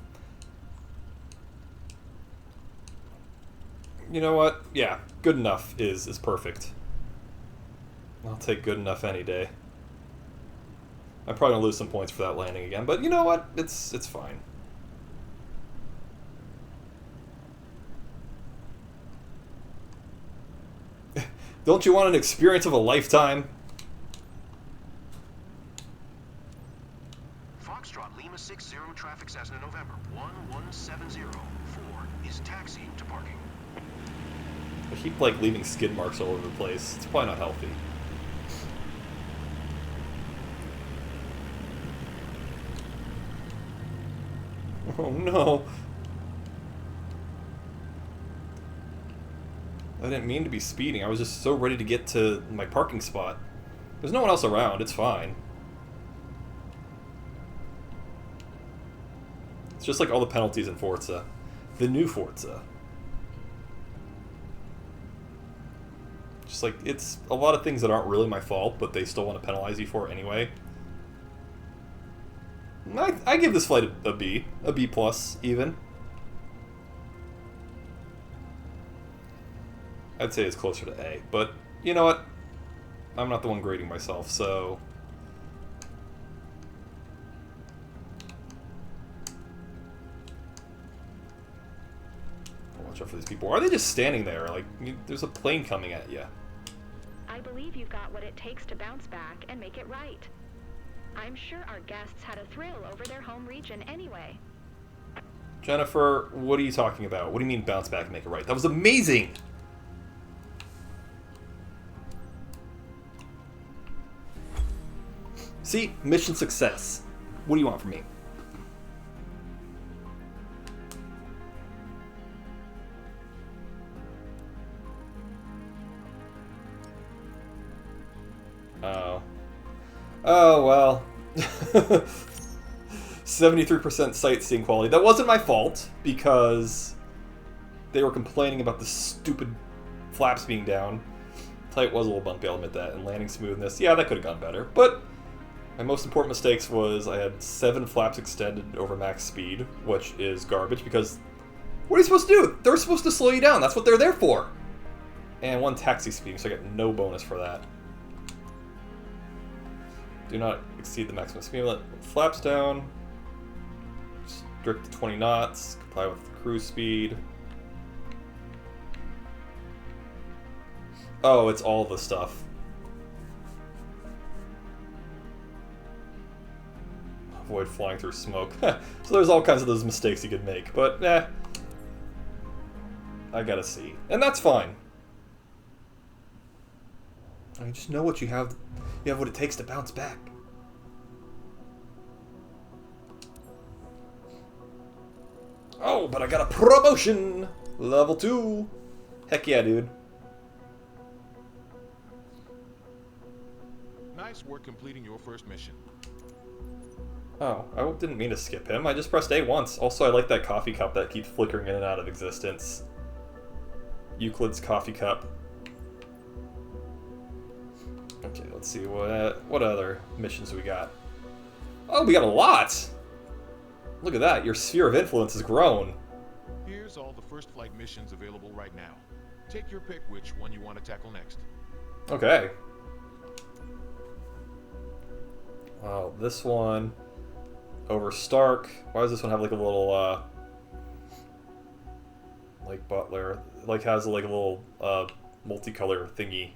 You know what? Yeah, good enough is perfect. I'll take good enough any day. I'm probably gonna lose some points for that landing again, but you know what? It's fine. Don't you want an experience of a lifetime? Foxtrot Lima 60 traffic Cessna November 1170. 4 is taxiing to parking. I keep like leaving skid marks all over the place. It's probably not healthy. Oh no. I didn't mean to be speeding. I was just so ready to get to my parking spot. There's no one else around. It's fine. It's just like all the penalties in Forza. The new Forza. Just like, it's a lot of things that aren't really my fault, but they still want to penalize you for it anyway. I give this flight a B. A B plus, even. I'd say it's closer to A, but you know what? I'm not the one grading myself, so... Watch out for these people. Why are they just standing there? Like, there's a plane coming at you. I believe you've got what it takes to bounce back and make it right. I'm sure our guests had a thrill over their home region anyway. Jennifer, what are you talking about? What do you mean bounce back and make it right? That was amazing! See? Mission success. What do you want from me? Oh. Oh, well. 73% sightseeing quality. That wasn't my fault, because they were complaining about the stupid flaps being down. Flight was a little bumpy, I'll admit that. And landing smoothness, yeah, that could have gone better. But My most important mistakes was I had 7 flaps extended over max speed, which is garbage because what are you supposed to do? They're supposed to slow you down. That's what they're there for. And 1 taxi speed, so I get no bonus for that. Do not exceed the maximum speed limit. Flaps down. Strict to 20 knots. Comply with the cruise speed. Oh, it's all the stuff. Avoid flying through smoke. So there's all kinds of those mistakes you could make, but I gotta see. And that's fine. I just know what you have. You have what it takes to bounce back. Oh, but I got a promotion! Level 2! Heck yeah, dude. Nice work completing your first mission. Oh, I didn't mean to skip him. I just pressed A once. Also, I like that coffee cup that keeps flickering in and out of existence. Euclid's coffee cup. Okay, let's see what other missions we got. Oh, we got a lot! Look at that, your sphere of influence has grown. Here's all the first flight missions available right now. Take your pick which one you want to tackle next. Okay. Wow, this one over Stark. Why does this one have like a little like Butler? Like has like a little multicolor thingy.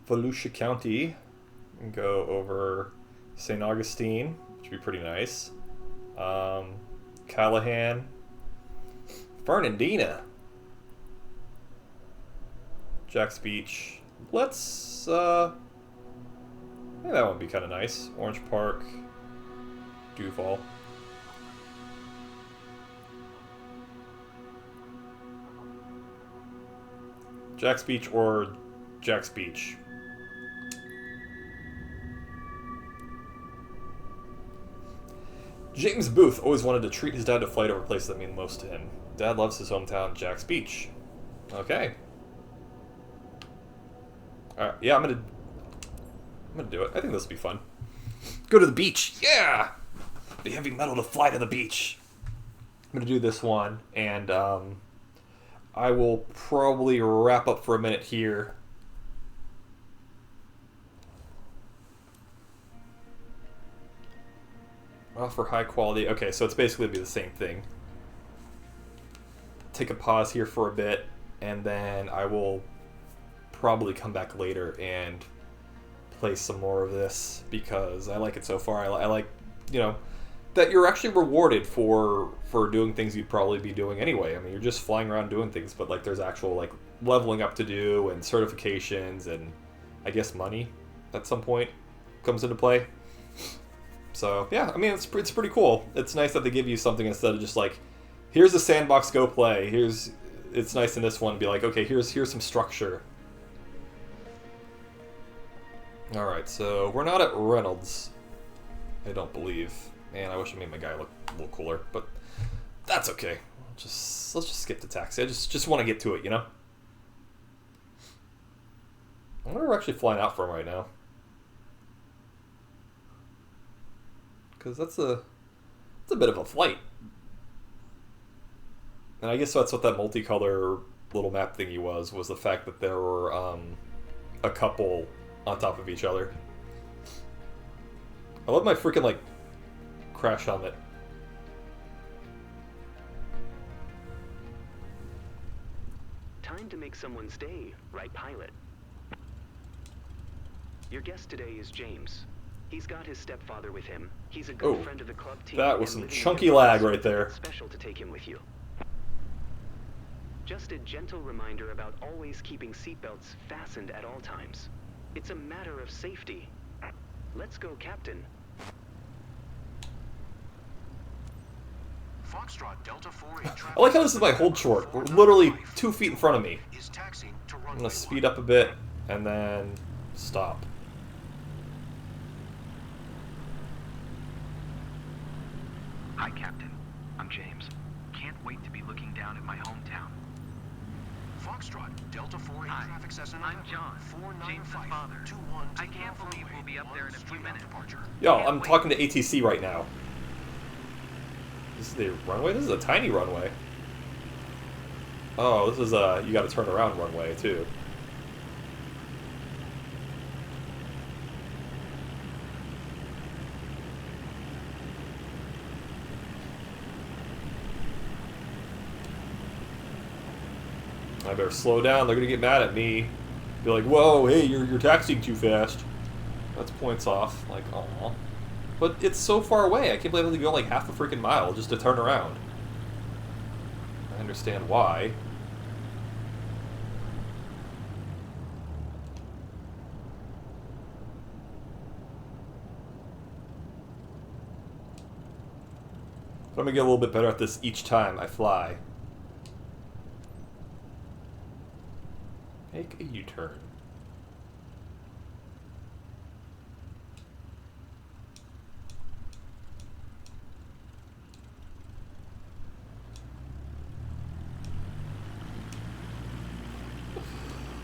Volusia County, and go over St. Augustine, which would be pretty nice. Callahan, Fernandina, Jack's Beach. Let's I think that one would be kind of nice. Orange Park, Duval. Jack's Beach or Jack's Beach. James Booth always wanted to treat his dad to flight over places that mean the most to him. Dad loves his hometown, Jack's Beach. Okay. Alright, yeah, I'm gonna do it. I think this will be fun. Go to the beach! Yeah! The heavy metal to fly to the beach! I'm gonna do this one, and I will probably wrap up for a minute here. Offer high quality. Okay, so it's basically be the same thing. Take a pause here for a bit, and then I will probably come back later and play some more of this because I like it so far. I like, you know, that you're actually rewarded for doing things you'd probably be doing anyway. I mean, you're just flying around doing things, but like there's actual like leveling up to do and certifications and I guess money at some point comes into play. So, yeah, I mean, it's pretty cool. It's nice that they give you something instead of just like, here's a sandbox, go play. It's nice in this one to be like, okay, here's some structure. Alright, so we're not at Reynolds, I don't believe. Man, I wish I made my guy look a little cooler, but that's okay. Let's just skip the taxi. I just want to get to it, you know? I wonder where we're actually flying out from right now. Because that's a bit of a flight. And I guess that's what that multicolor little map thingy was the fact that there were a couple on top of each other. I love my freaking, like, crash helmet. Time to make someone stay, right, pilot? Your guest today is James. He's got his stepfather with him. He's a good friend of the club team. That was some chunky lag right there. Special to take him with you. Just a gentle reminder about always keeping seatbelts fastened at all times. It's a matter of safety. Let's go, Captain. Foxtrot Delta 48 I like how this is my hold short. We're literally 2 feet in front of me. I'm gonna speed up a bit and then stop. Foxtrot, Delta 48 Hi, traffic Cessna I'm November, John, 495, James's father. 21 I can't believe we'll be up there in a few minutes. Yo, Can't I'm wait. talking to ATC right now. This is the runway? This is a tiny runway. Oh, this is a you gotta turn around runway, too. I better slow down, they're gonna get mad at me. Be like, whoa, hey, you're taxiing too fast. That's points off. Like, aw. But it's so far away, I can't believe I have to go like half a freaking mile just to turn around. I understand why. But I'm gonna get a little bit better at this each time I fly. Make a U-turn.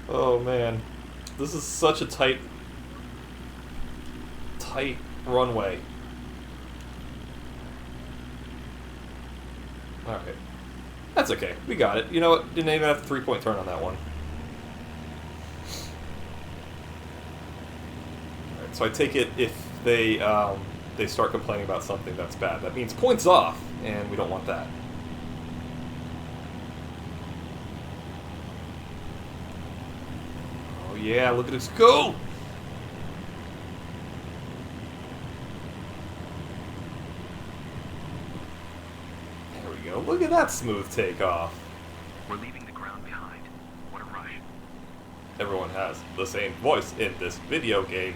Oh man, this is such a tight runway. Alright. That's okay, we got it. You know what, didn't even have a 3-point turn on that one. Alright, so I take it if they start complaining about something that's bad. That means points off, and we don't want that. Oh yeah, look at us go! There we go. Look at that smooth takeoff. We're leaving the ground behind. What a rush. Everyone has the same voice in this video game.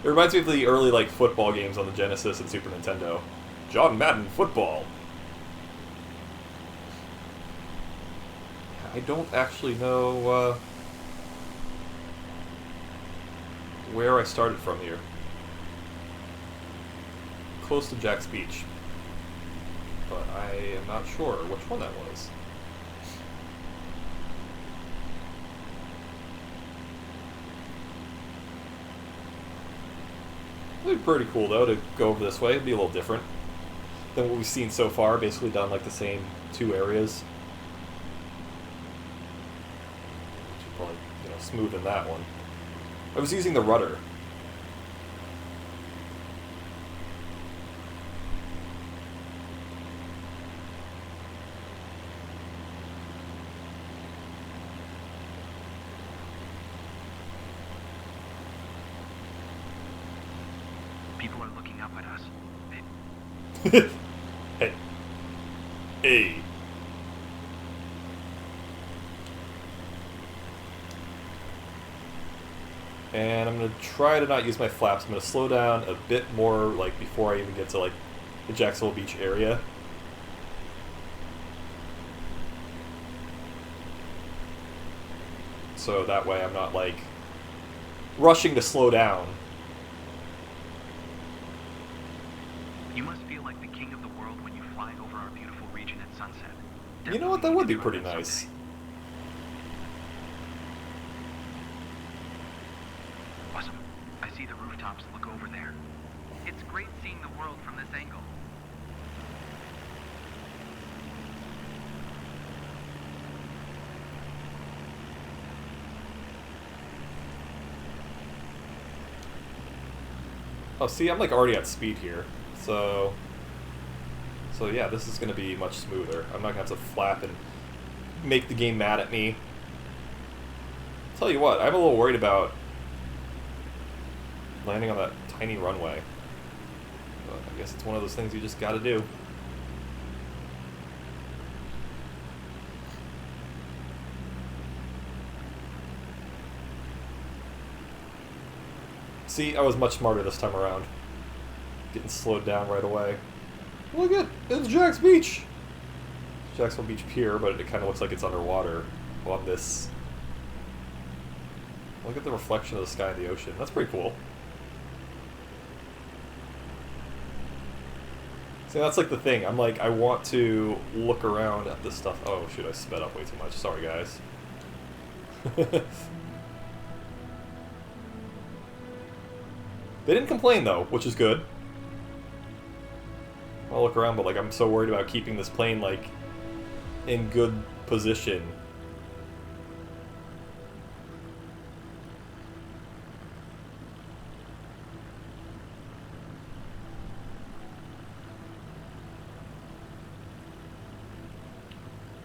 It reminds me of the early like football games on the Genesis and Super Nintendo. John Madden football. I don't actually know where I started from here. Close to Jack's Beach. But I am not sure which one that was. It'd be pretty cool though to go over this way. It'd be a little different than what we've seen so far. Basically done like the same two areas. Should probably, smoothen that one. I was using the rudder. People are looking up at us. Hey. Hey. And I'm going to try to not use my flaps. I'm going to slow down a bit more, like, before I even get to, like, the Jacksonville Beach area. So that way I'm not, like, rushing to slow down. You must feel like the king of the world when you fly over our beautiful region at sunset. You know what? That would be pretty nice. Someday. Awesome. I see the rooftops. Look over there. It's great seeing the world from this angle. Oh, see, I'm like already at speed here. So yeah, this is going to be much smoother. I'm not going to have to flap and make the game mad at me. Tell you what, I'm a little worried about landing on that tiny runway. But I guess it's one of those things you just got to do. See, I was much smarter this time around. Getting slowed down right away. Look at it's Jack's Beach! Jacksonville Beach Pier, but it kind of looks like it's underwater on this. Look at the reflection of the sky and the ocean. That's pretty cool. See, that's like the thing. I'm like, I want to look around at this stuff. Oh, shoot, I sped up way too much. Sorry, guys. They didn't complain though, which is good. I'll look around, but like I'm so worried about keeping this plane like in good position.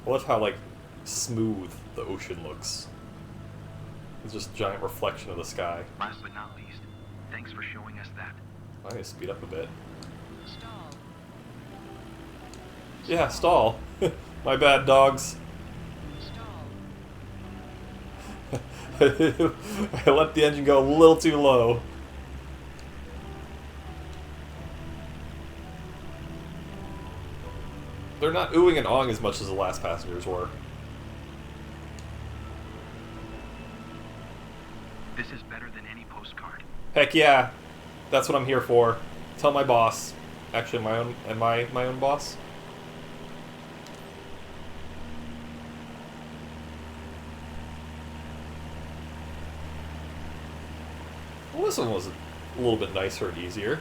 I love how like smooth the ocean looks. It's just a giant reflection of the sky. Last but not least, thanks for showing us that. I need to speed up a bit. Stall. Yeah, stall. My bad, dogs. Stall. I let the engine go a little too low. They're not oohing and awing as much as the last passengers were. This is better than any postcard. Heck yeah, that's what I'm here for. Tell my boss. Actually, my own. Am I my own boss? Well, this one was a little bit nicer and easier.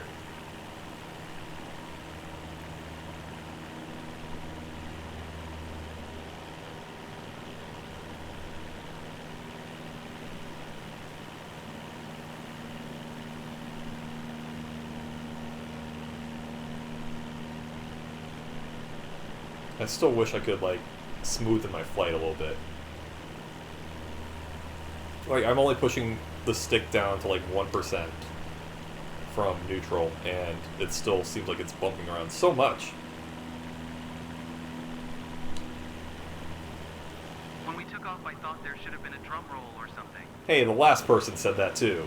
I still wish I could, like, smoothen my flight a little bit. Like, I'm only pushing the stick down to, like, 1% from neutral, and it still seems like it's bumping around so much. When we took off, I thought there should have been a drum roll or something. Hey, the last person said that, too.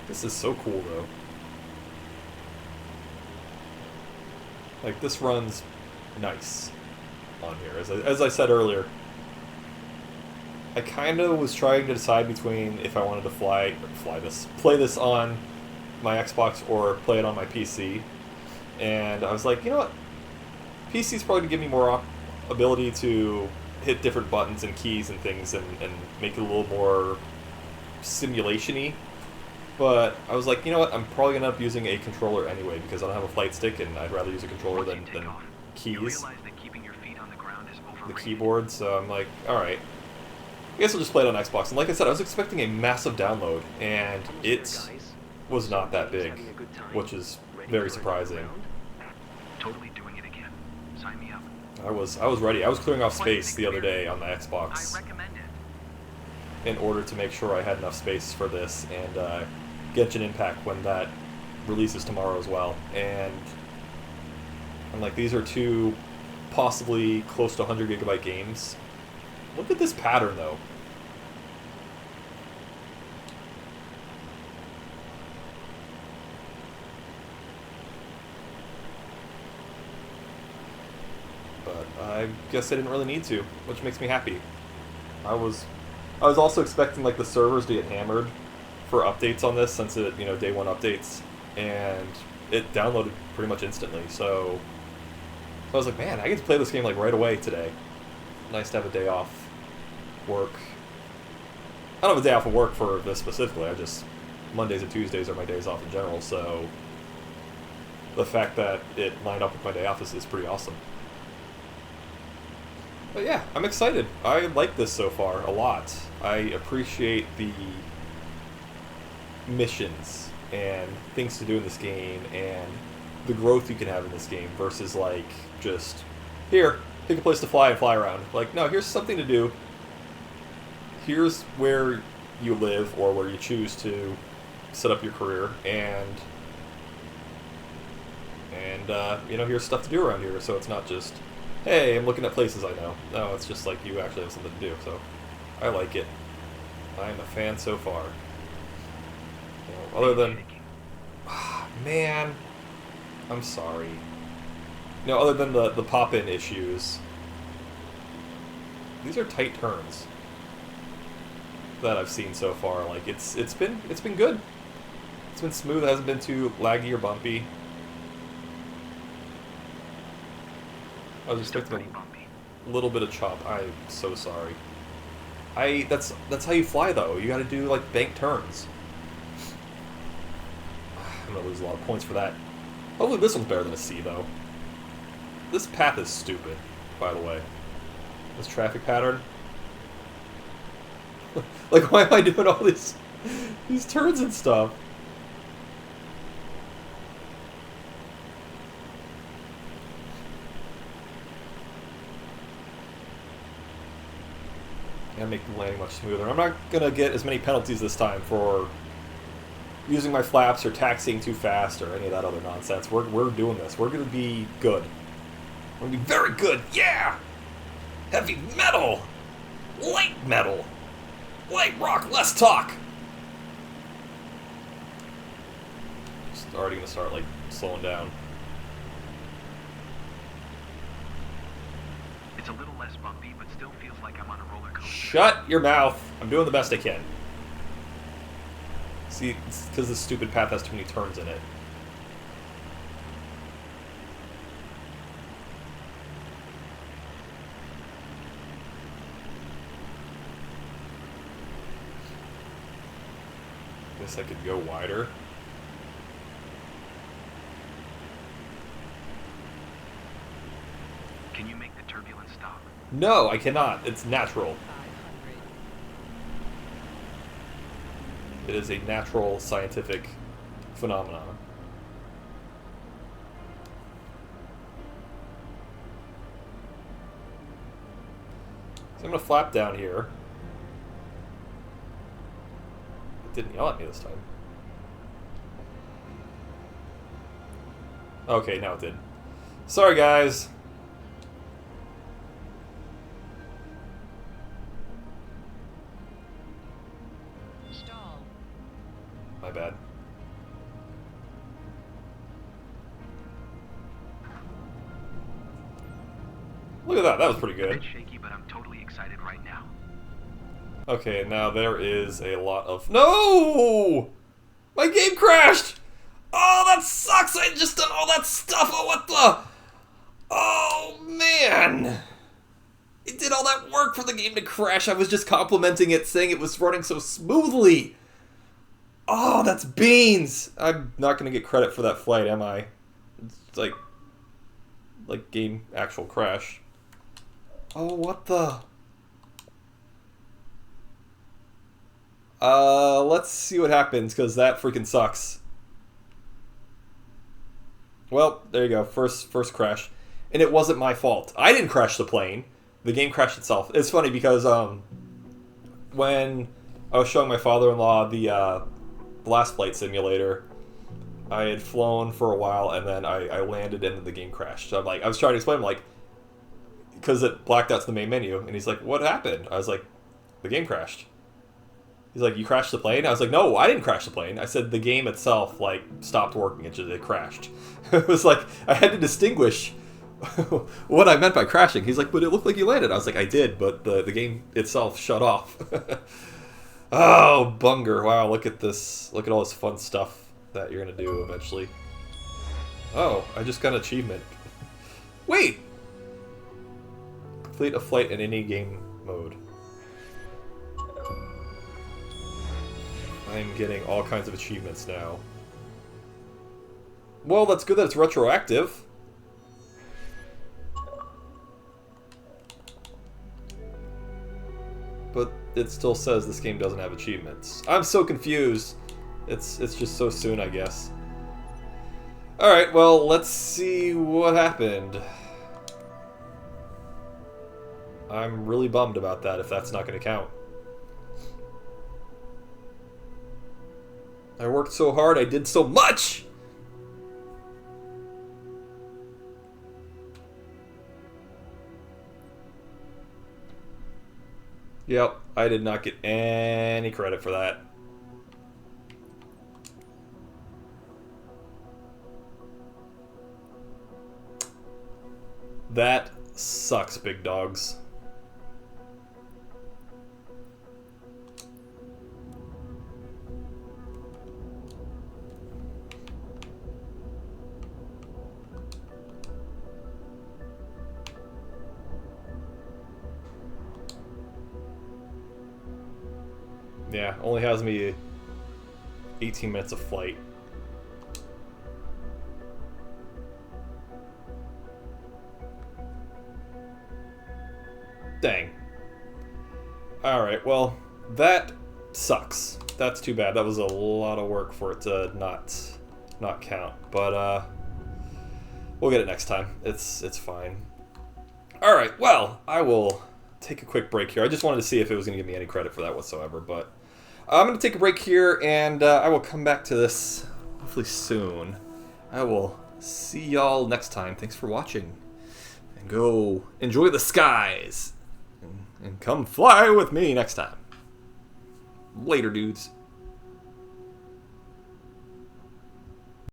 This is so cool, though. Like, this runs nice on here. As I said earlier, I kind of was trying to decide between if I wanted to play this on my Xbox or play it on my PC. And I was like, you know what? PC's probably going to give me more ability to hit different buttons and keys and things and make it a little more simulation-y. But I was like, you know what, I'm probably going to end up using a controller anyway because I don't have a flight stick and I'd rather use a controller than keys, the keyboard, so I'm like, alright. I guess I'll just play it on Xbox. And like I said, I was expecting a massive download, and it was not that big, which is very surprising. Totally doing it again. Sign me up. I was ready. I was clearing off space the other day on the Xbox I recommend it. in order to make sure I had enough space for this, and Genshin Impact when that releases tomorrow as well. And I'm like, these are two possibly close to 100 gigabyte games. Look at this pattern, though. But I guess I didn't really need to, which makes me happy. I was also expecting like the servers to get hammered for updates on this, since it, day one updates, and it downloaded pretty much instantly. So I was like, man, I get to play this game like right away today. Nice to have a day off work. I don't have a day off of work for this specifically. Mondays and Tuesdays are my days off in general. So the fact that it lined up with my day off is pretty awesome. But yeah, I'm excited. I like this so far a lot. I appreciate the missions and things to do in this game and the growth you can have in this game versus like just, here, pick a place to fly and fly around. Like, no, here's something to do. Here's where you live or where you choose to set up your career, and here's stuff to do around here. So it's not just, hey, I'm looking at places I know. No, it's just like you actually have something to do. So I like it. I'm a fan so far. Other than, man, I'm sorry. know, other than the pop-in issues, these are tight turns that I've seen so far. Like it's been good. It's been smooth. It hasn't been too laggy or bumpy. I was expecting a little bit of chop. I'm so sorry. That's how you fly though. You got to do like bank turns. I'm gonna lose a lot of points for that. Hopefully this one's better than a C though. This path is stupid, by the way. This traffic pattern. Like, why am I doing all these turns and stuff? Gotta make the landing much smoother. I'm not gonna get as many penalties this time for using my flaps or taxiing too fast or any of that other nonsense. We're doing this. We're gonna be good. We're gonna be very good. Yeah! Heavy metal! Light metal! Light rock, less talk! Just already gonna start, like, slowing down. It's a little less bumpy, but still feels like I'm on a roller coaster. Shut your mouth! I'm doing the best I can. See, it's because this stupid path has too many turns in it. Guess I could go wider. Can you make the turbulence stop? No, I cannot. It's natural. It is a natural scientific phenomenon. So I'm going to flap down here. It didn't yell at me this time. Okay, now it did. Sorry, guys. My bad. Look at that. That was pretty A good. bit shaky, but I'm totally excited right now. Okay, now there is a lot of... No! My game crashed! Oh, that sucks! I just done all that stuff! Oh, what the... Oh, man! It did all that work for the game to crash. I was just complimenting it, saying it was running so smoothly. Oh, that's beans! I'm not going to get credit for that flight, am I? It's like game actual crash. Oh, what the... Let's see what happens, because that freaking sucks. Well, there you go. First crash. And it wasn't my fault. I didn't crash the plane. The game crashed itself. It's funny because, when I was showing my father-in-law the last flight simulator, I had flown for a while, and then I landed, and then the game crashed. So I was trying to explain, like, because it blacked out to the main menu, and he's like, what happened? I was like, the game crashed. He's like, you crashed the plane? I was like, no, I didn't crash the plane. I said the game itself, like, stopped working. It crashed. It was like, I had to distinguish what I meant by crashing. He's like, but it looked like you landed. I was like, I did, but the game itself shut off. Oh, bunger. Wow, look at this. Look at all this fun stuff that you're going to do eventually. Oh, I just got an achievement. Wait! Complete a flight in any game mode. I'm getting all kinds of achievements now. Well, that's good that it's retroactive. But it still says this game doesn't have achievements. I'm so confused. It's just so soon, I guess. Alright, well, let's see what happened. I'm really bummed about that if that's not going to count. I worked so hard, I did so much! Yep, I did not get any credit for that. That sucks, big dogs. Yeah, only has me 18 minutes of flight. Dang. Alright, well, that sucks. That's too bad. That was a lot of work for it to not count. But we'll get it next time. It's fine. Alright, well, I will take a quick break here. I just wanted to see if it was going to give me any credit for that whatsoever, but I'm going to take a break here, and I will come back to this hopefully soon. I will see y'all next time. Thanks for watching. And go enjoy the skies. And come fly with me next time. Later, dudes.